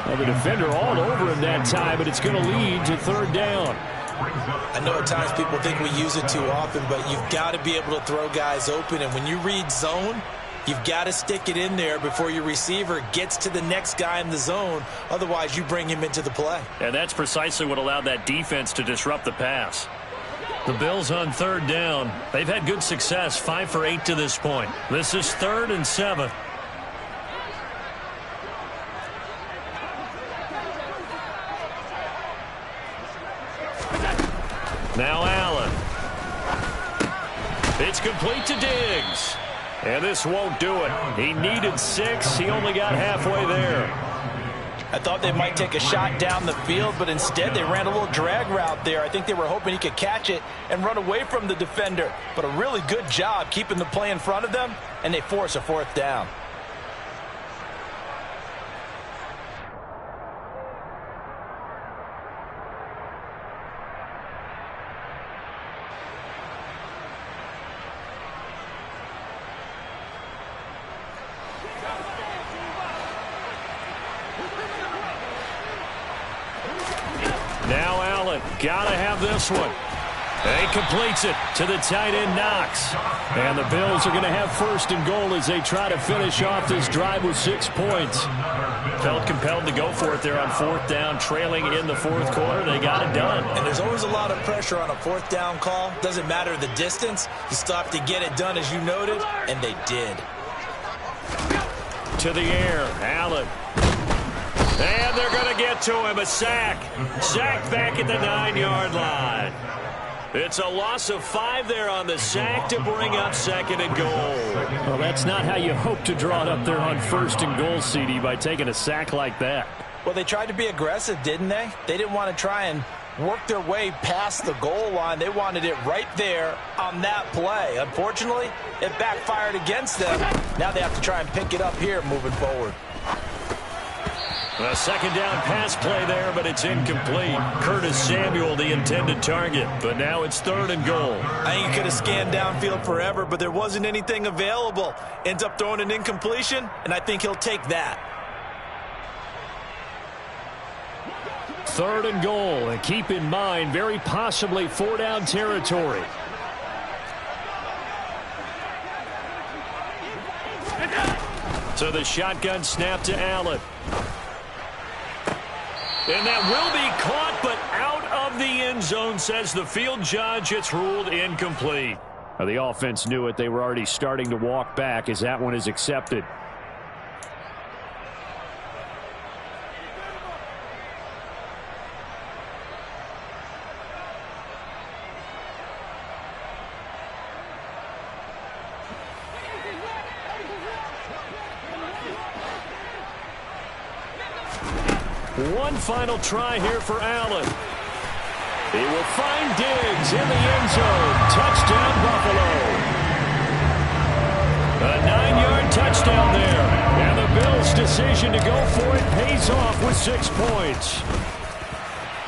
Well, the defender all over him that time, but it's going to lead to 3rd down. I know at times people think we use it too often, but you've got to be able to throw guys open. And when you read zone, you've got to stick it in there before your receiver gets to the next guy in the zone. Otherwise, you bring him into the play. And that's precisely what allowed that defense to disrupt the pass. The Bills on 3rd down. They've had good success, 5 for 8 to this point. This is 3rd and 7. Now Allen. It's complete to Diggs. And this won't do it. He needed 6. He only got halfway there. I thought they might take a shot down the field, but instead they ran a little drag route there. I think they were hoping he could catch it and run away from the defender. But a really good job keeping the play in front of them, and they force a 4th down. Now Allen, gotta have this one. And he completes it to the tight end, Knox. And the Bills are going to have first and goal as they try to finish off this drive with 6 points. Felt compelled to go for it there on fourth down, trailing in the fourth quarter. They got it done. And there's always a lot of pressure on a fourth down call. Doesn't matter the distance. You still have to get it done, as you noted, and they did. To the air, Allen. And they're going to get to him, a sack. Sack back at the 9-yard line. It's a loss of 5 there on the sack to bring up second and goal. Well, that's not how you hope to draw it up there on first and goal, CD, by taking a sack like that. Well, they tried to be aggressive, didn't they? They didn't want to try and work their way past the goal line. They wanted it right there on that play. Unfortunately, it backfired against them. Now they have to try and pick it up here moving forward. A second down pass play there, but it's incomplete. Curtis Samuel, the intended target, but now it's third and goal. I think he could have scanned downfield forever, but there wasn't anything available. Ends up throwing an incompletion, and I think he'll take that. Third and goal, and keep in mind, very possibly 4-down territory. So the shotgun snap to Allen. And that will be caught, but out of the end zone, says the field judge. It's ruled incomplete. Well, the offense knew it. They were already starting to walk back as that one is accepted. One final try here for Allen. He will find Diggs in the end zone. Touchdown, Buffalo. A 9-yard touchdown there. And the Bills' decision to go for it pays off with 6 points.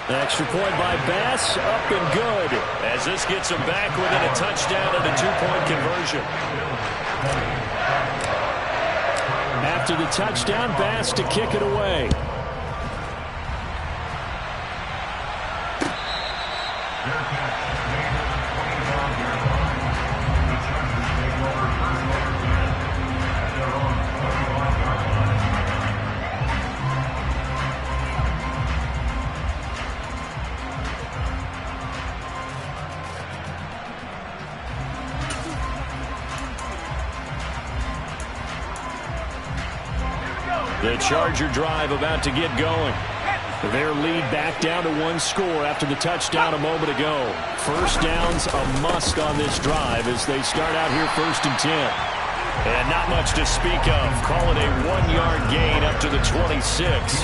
An extra point by Bass, up and good. As this gets him back within a touchdown and a 2-point conversion. After the touchdown, Bass to kick it away. The Charger drive about to get going. Their lead back down to 1 score after the touchdown a moment ago. First down's a must on this drive as they start out here 1st and 10. And not much to speak of. Call it a 1-yard gain up to the 26.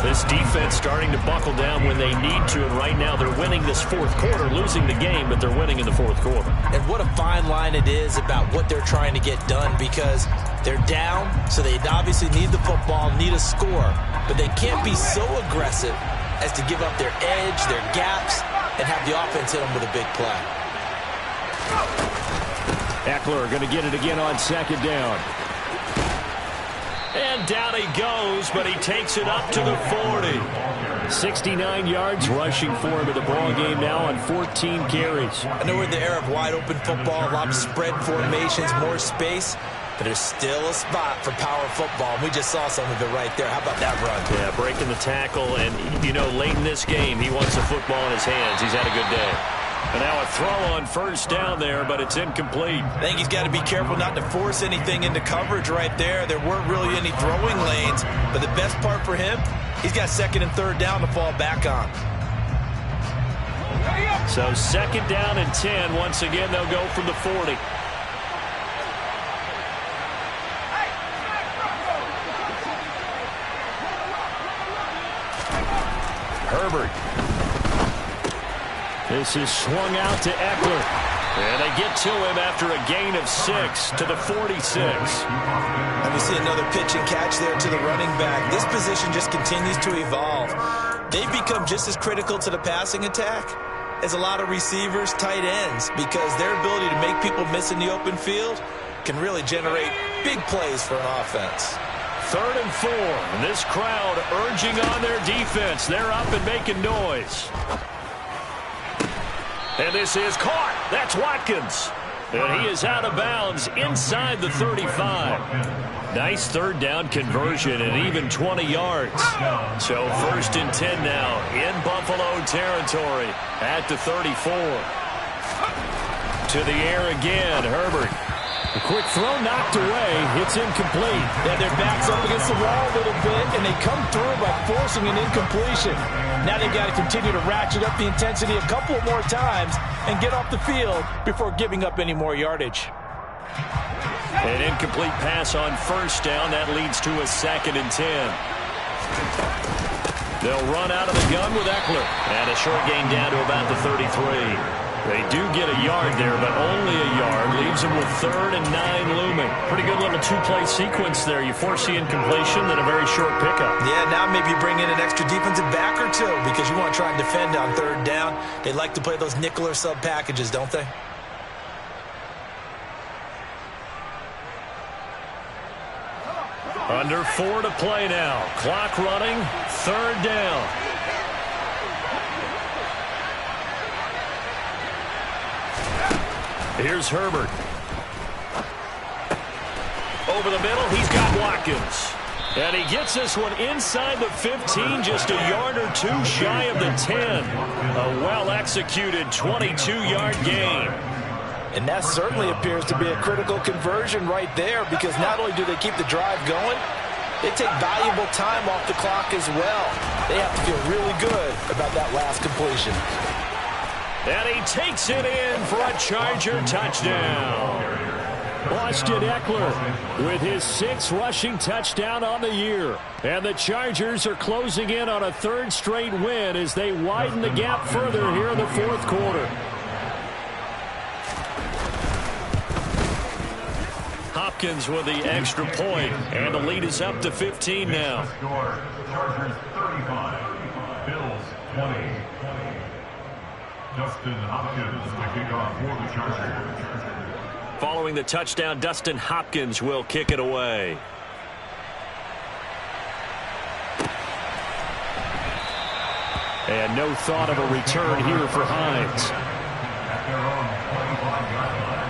This defense starting to buckle down when they need to, and right now they're winning this fourth quarter, losing the game, but they're winning in the fourth quarter. And what a fine line it is about what they're trying to get done, because they're down, so they obviously need the football, need a score, but they can't be so aggressive as to give up their edge, their gaps, and have the offense hit them with a big play. Eckler going to get it again on second down. And down he goes, but he takes it up to the 40. 69 yards rushing for him in the ball game now on 14 carries. I know we're in the era of wide-open football, a lot of spread formations, more space, but there's still a spot for power football. We just saw some of it right there. How about that run? Yeah, breaking the tackle, and, you know, late in this game, he wants the football in his hands. He's had a good day. And now a throw on first down there, but it's incomplete. I think he's got to be careful not to force anything into coverage right there. There weren't really any throwing lanes, but the best part for him, he's got second and third down to fall back on. So second down and 10. Once again, they'll go from the 40. Herbert. This is swung out to Eckler. And they get to him after a gain of 6 to the 46. And we see another pitch and catch there to the running back. This position just continues to evolve. They've become just as critical to the passing attack as a lot of receivers, tight ends, because their ability to make people miss in the open field can really generate big plays for an offense. 3rd and 4. And this crowd urging on their defense. They're up and making noise. And this is caught. That's Watkins. And he is out of bounds inside the 35. Nice 3rd down conversion and even 20 yards. So 1st and 10 now in Buffalo territory at the 34. To the air again, Herbert. A quick throw knocked away. It's incomplete. Yeah, their back's up against the wall a little bit, and they come through by forcing an incompletion. Now they've got to continue to ratchet up the intensity a couple more times and get off the field before giving up any more yardage. An incomplete pass on 1st down. That leads to a 2nd and 10. They'll run out of the gun with Eckler. And a short gain down to about the 33. They do get a yard there, but only a yard. Leaves them with 3rd and 9 looming. Pretty good little 2-play sequence there. You force the incompletion, then a very short pickup. Yeah, now maybe you bring in an extra defensive back or two because you want to try and defend on 3rd down. They like to play those nickel or sub packages, don't they? Under 4 to play now. Clock running. 3rd down. Here's Herbert. Over the middle, he's got Watkins. And he gets this one inside the 15, just a yard or 2 shy of the 10. A well-executed 22-yard gain. And that certainly appears to be a critical conversion right there because not only do they keep the drive going, they take valuable time off the clock as well. They have to feel really good about that last completion. And he takes it in for a Charger touchdown. Austin Eckler with his 6th rushing touchdown on the year. And the Chargers are closing in on a 3rd straight win as they widen the gap further here in the 4th quarter. Hopkins with the extra point, and the lead is up to 15 now. Chargers 35, Bills 20. Dustin Hopkins to kick off for the Chargers. Following the touchdown, Dustin Hopkins will kick it away. And no thought of a return here for Hines. At their own 25-yard line.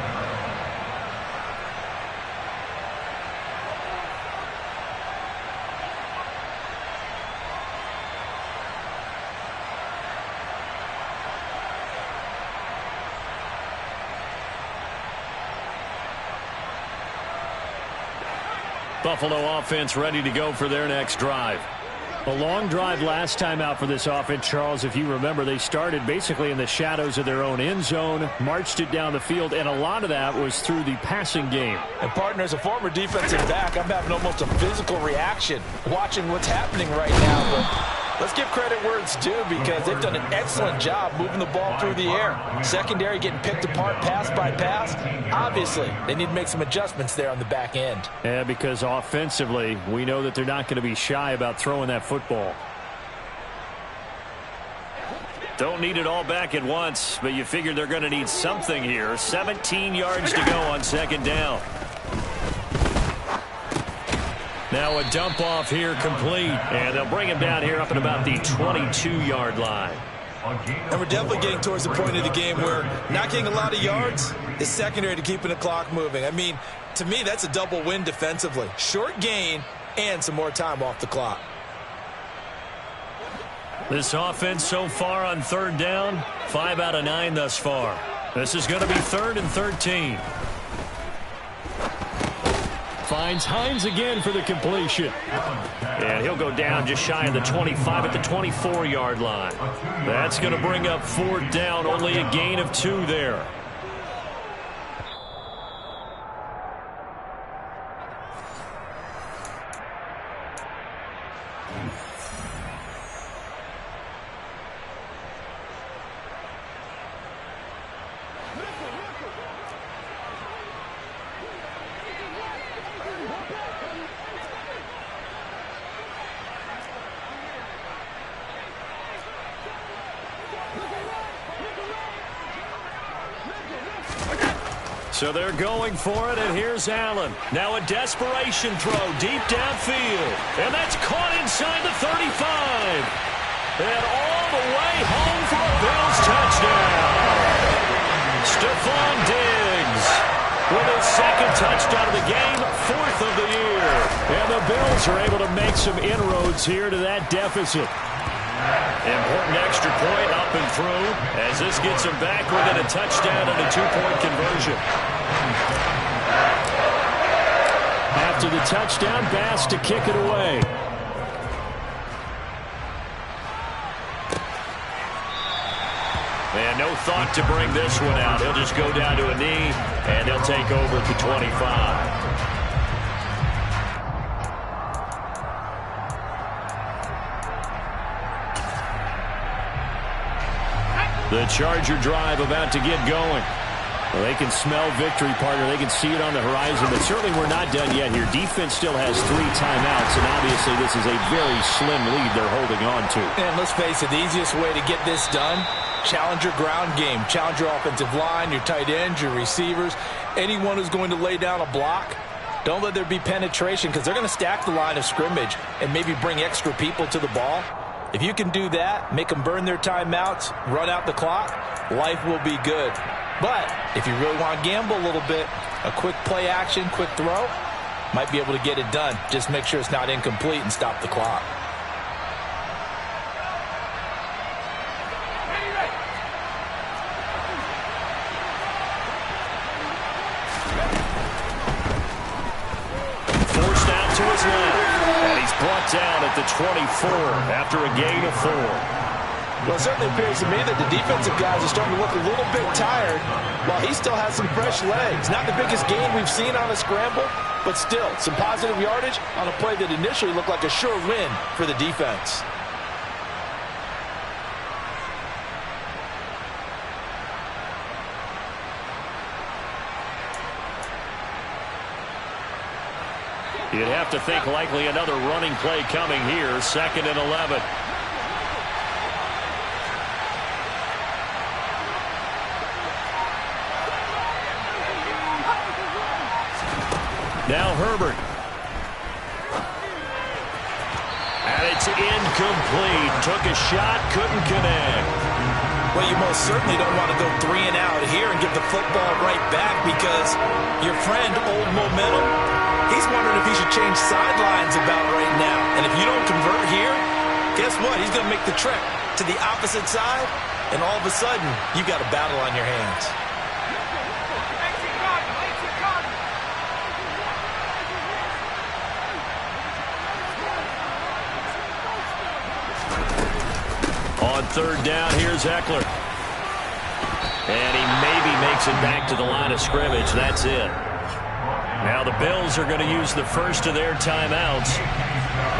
Buffalo offense ready to go for their next drive. A long drive last time out for this offense, Charles. If you remember, they started basically in the shadows of their own end zone, marched it down the field, and a lot of that was through the passing game. And partner, as a former defensive back, I'm having almost a physical reaction watching what's happening right now. But let's give credit where it's due because they've done an excellent job moving the ball through the air. Secondary getting picked apart pass by pass. Obviously, they need to make some adjustments there on the back end. Yeah, because offensively, we know that they're not going to be shy about throwing that football. Don't need it all back at once, but you figure they're going to need something here. 17 yards to go on 2nd down. Now a dump off here complete, and they'll bring him down here up at about the 22-yard line. And we're definitely getting towards the point of the game where not getting a lot of yards is secondary to keeping the clock moving. I mean, to me, that's a double win defensively. Short gain and some more time off the clock. This offense so far on 3rd down, 5 out of 9 thus far. This is going to be 3rd and 13. Finds Hines again for the completion. And he'll go down just shy of the 25 at the 24-yard line. That's going to bring up 4th down, only a gain of 2 there. So they're going for it, and here's Allen. Now a desperation throw deep downfield. And that's caught inside the 35. And all the way home for a Bills touchdown. Stephon Diggs with his second touchdown of the game, 4th of the year. And the Bills are able to make some inroads here to that deficit. Important extra point up and through as this gets them back within a touchdown and a 2-point conversion. After the touchdown, Bass to kick it away. And no thought to bring this one out. He'll just go down to a knee, and they'll take over at the 25. The Charger drive about to get going. Well, they can smell victory, partner. They can see it on the horizon, but certainly we're not done yet here. Defense still has 3 timeouts, and obviously this is a very slim lead they're holding on to. And let's face it, the easiest way to get this done, challenge your ground game. Challenge your offensive line, your tight ends, your receivers, anyone who's going to lay down a block. Don't let there be penetration because they're going to stack the line of scrimmage and maybe bring extra people to the ball. If you can do that, make them burn their timeouts, run out the clock, life will be good. But if you really want to gamble a little bit, a quick play action, quick throw, might be able to get it done. Just make sure it's not incomplete and stop the clock. Forced out to his left. And he's brought down at the 24 after a gain of 4. Well, it certainly appears to me that the defensive guys are starting to look a little bit tired while he still has some fresh legs. Not the biggest gain we've seen on a scramble, but still some positive yardage on a play that initially looked like a sure win for the defense. You'd have to think likely another running play coming here, 2nd and 11. Now Herbert. And it's incomplete. Took a shot, couldn't connect. Well, you most certainly don't want to go 3 and out here and give the football right back because your friend, Old Momentum, he's wondering if he should change sidelines about right now. And if you don't convert here, guess what? He's going to make the trek to the opposite side, and all of a sudden, you got a battle on your hands. On 3rd down, here's Eckler. And he maybe makes it back to the line of scrimmage. That's it. Now the Bills are going to use the first of their timeouts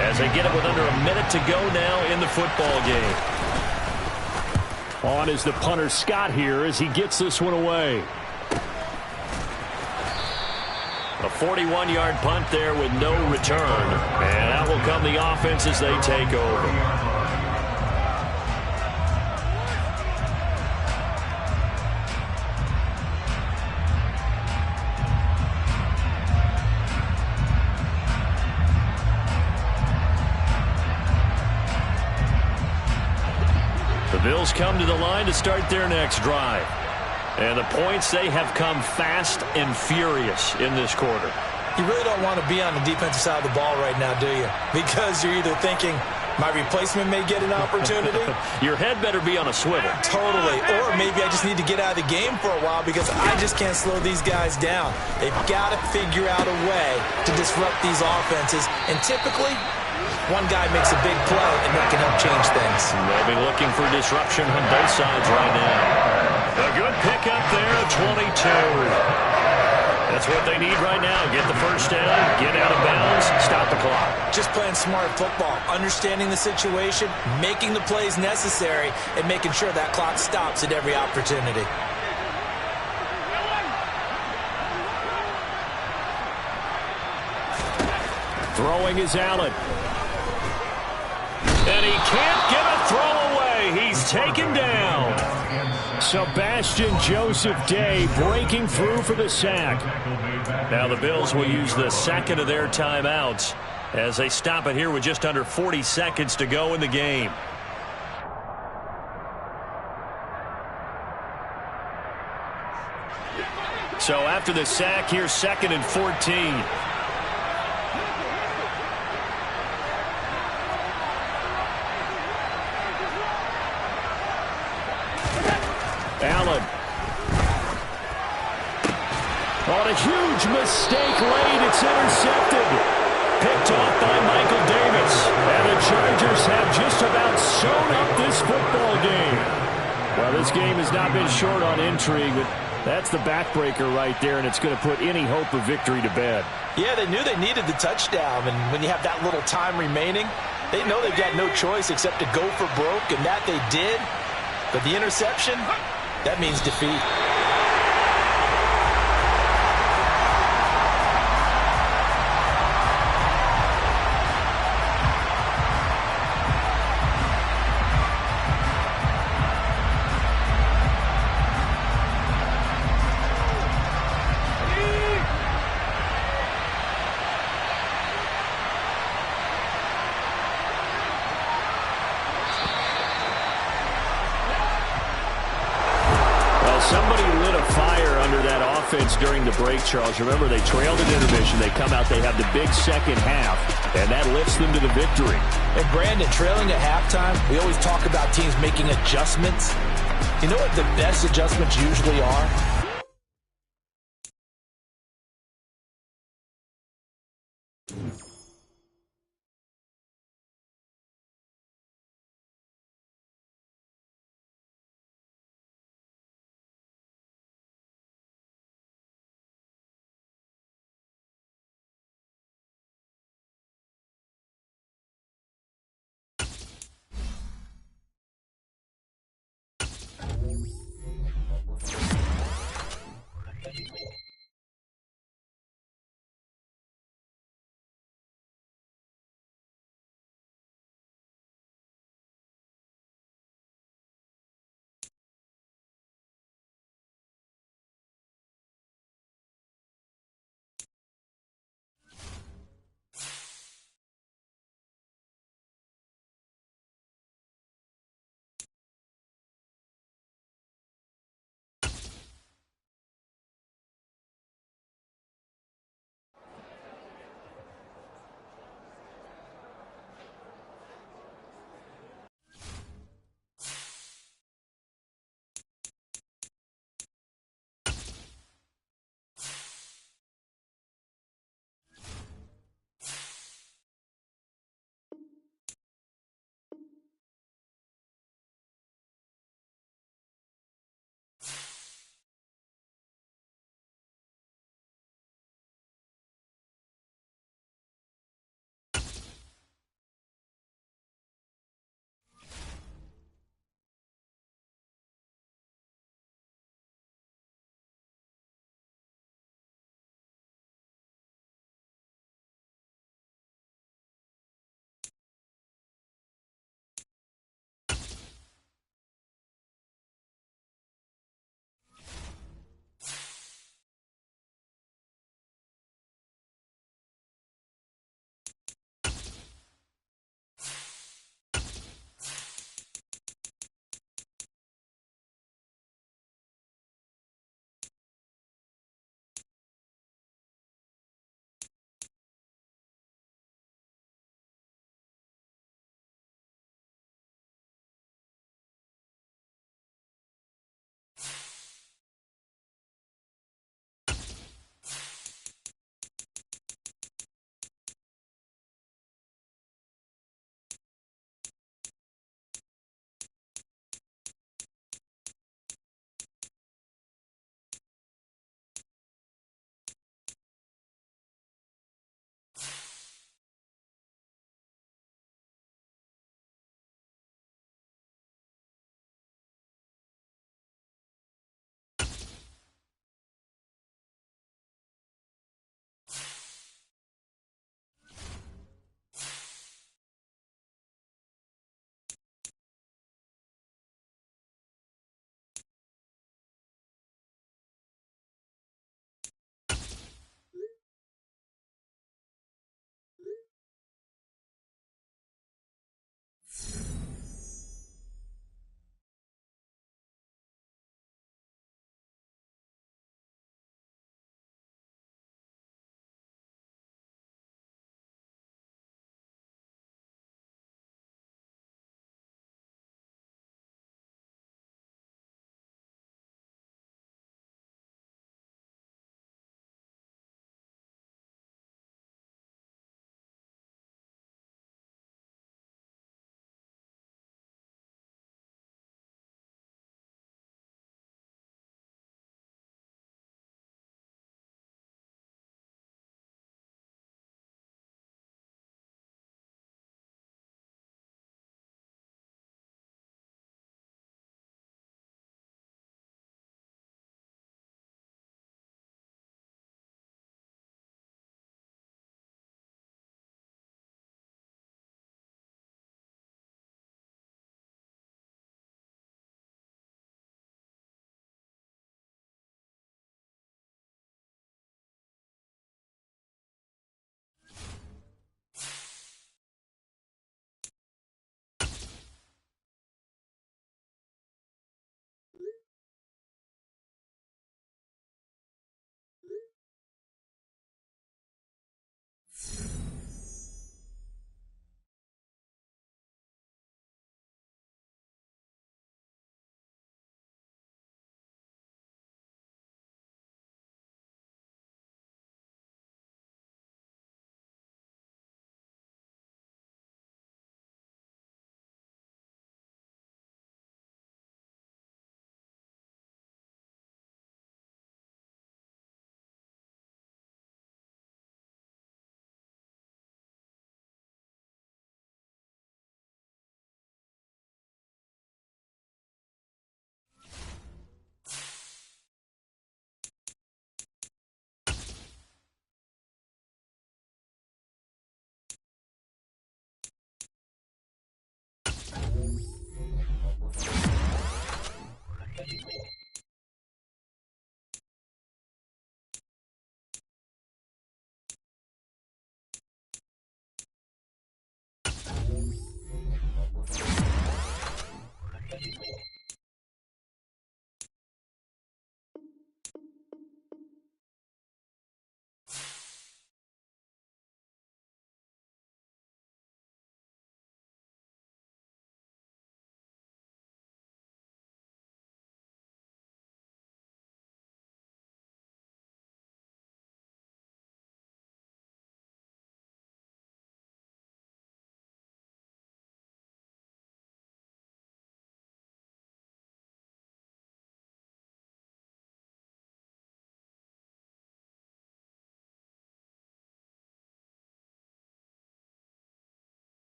as they get it with under a minute to go now in the football game. On is the punter Scott here as he gets this one away. A 41-yard punt there with no return. And out will come the offense as they take over. Bills come to the line to start their next drive. And the points, they have come fast and furious in this quarter. You really don't want to be on the defensive side of the ball right now, do you? Because you're either thinking, my replacement may get an opportunity. Your head better be on a swivel. Totally. Or maybe I just need to get out of the game for a while because I just can't slow these guys down. They've got to figure out a way to disrupt these offenses. And typically, one guy makes a big play, and that can help change things. They'll be looking for disruption on both sides right now. A good pickup there, 22. That's what they need right now. Get the first down, get out of bounds, stop the clock. Just playing smart football, understanding the situation, making the plays necessary, and making sure that clock stops at every opportunity. Throwing is Allen. And he can't get a throw away. He's taken down. Sebastian Joseph Day breaking through for the sack. Now the Bills will use the second of their timeouts as they stop it here with just under 40 seconds to go in the game. So after the sack, here's 2nd and 14. Allen. On a huge mistake late, it's intercepted. Picked off by Michael Davis. And the Chargers have just about sewn up this football game. Well, this game has not been short on intrigue, but that's the backbreaker right there, and it's going to put any hope of victory to bed. Yeah, they knew they needed the touchdown, and when you have that little time remaining, they know they've got no choice except to go for broke, and that they did. But the interception, that means defeat. Somebody lit a fire under that offense during the break, Charles. Remember, they trailed at intermission. They come out, they have the big second half, and that lifts them to the victory. And Brandon, trailing at halftime, we always talk about teams making adjustments. You know what the best adjustments usually are?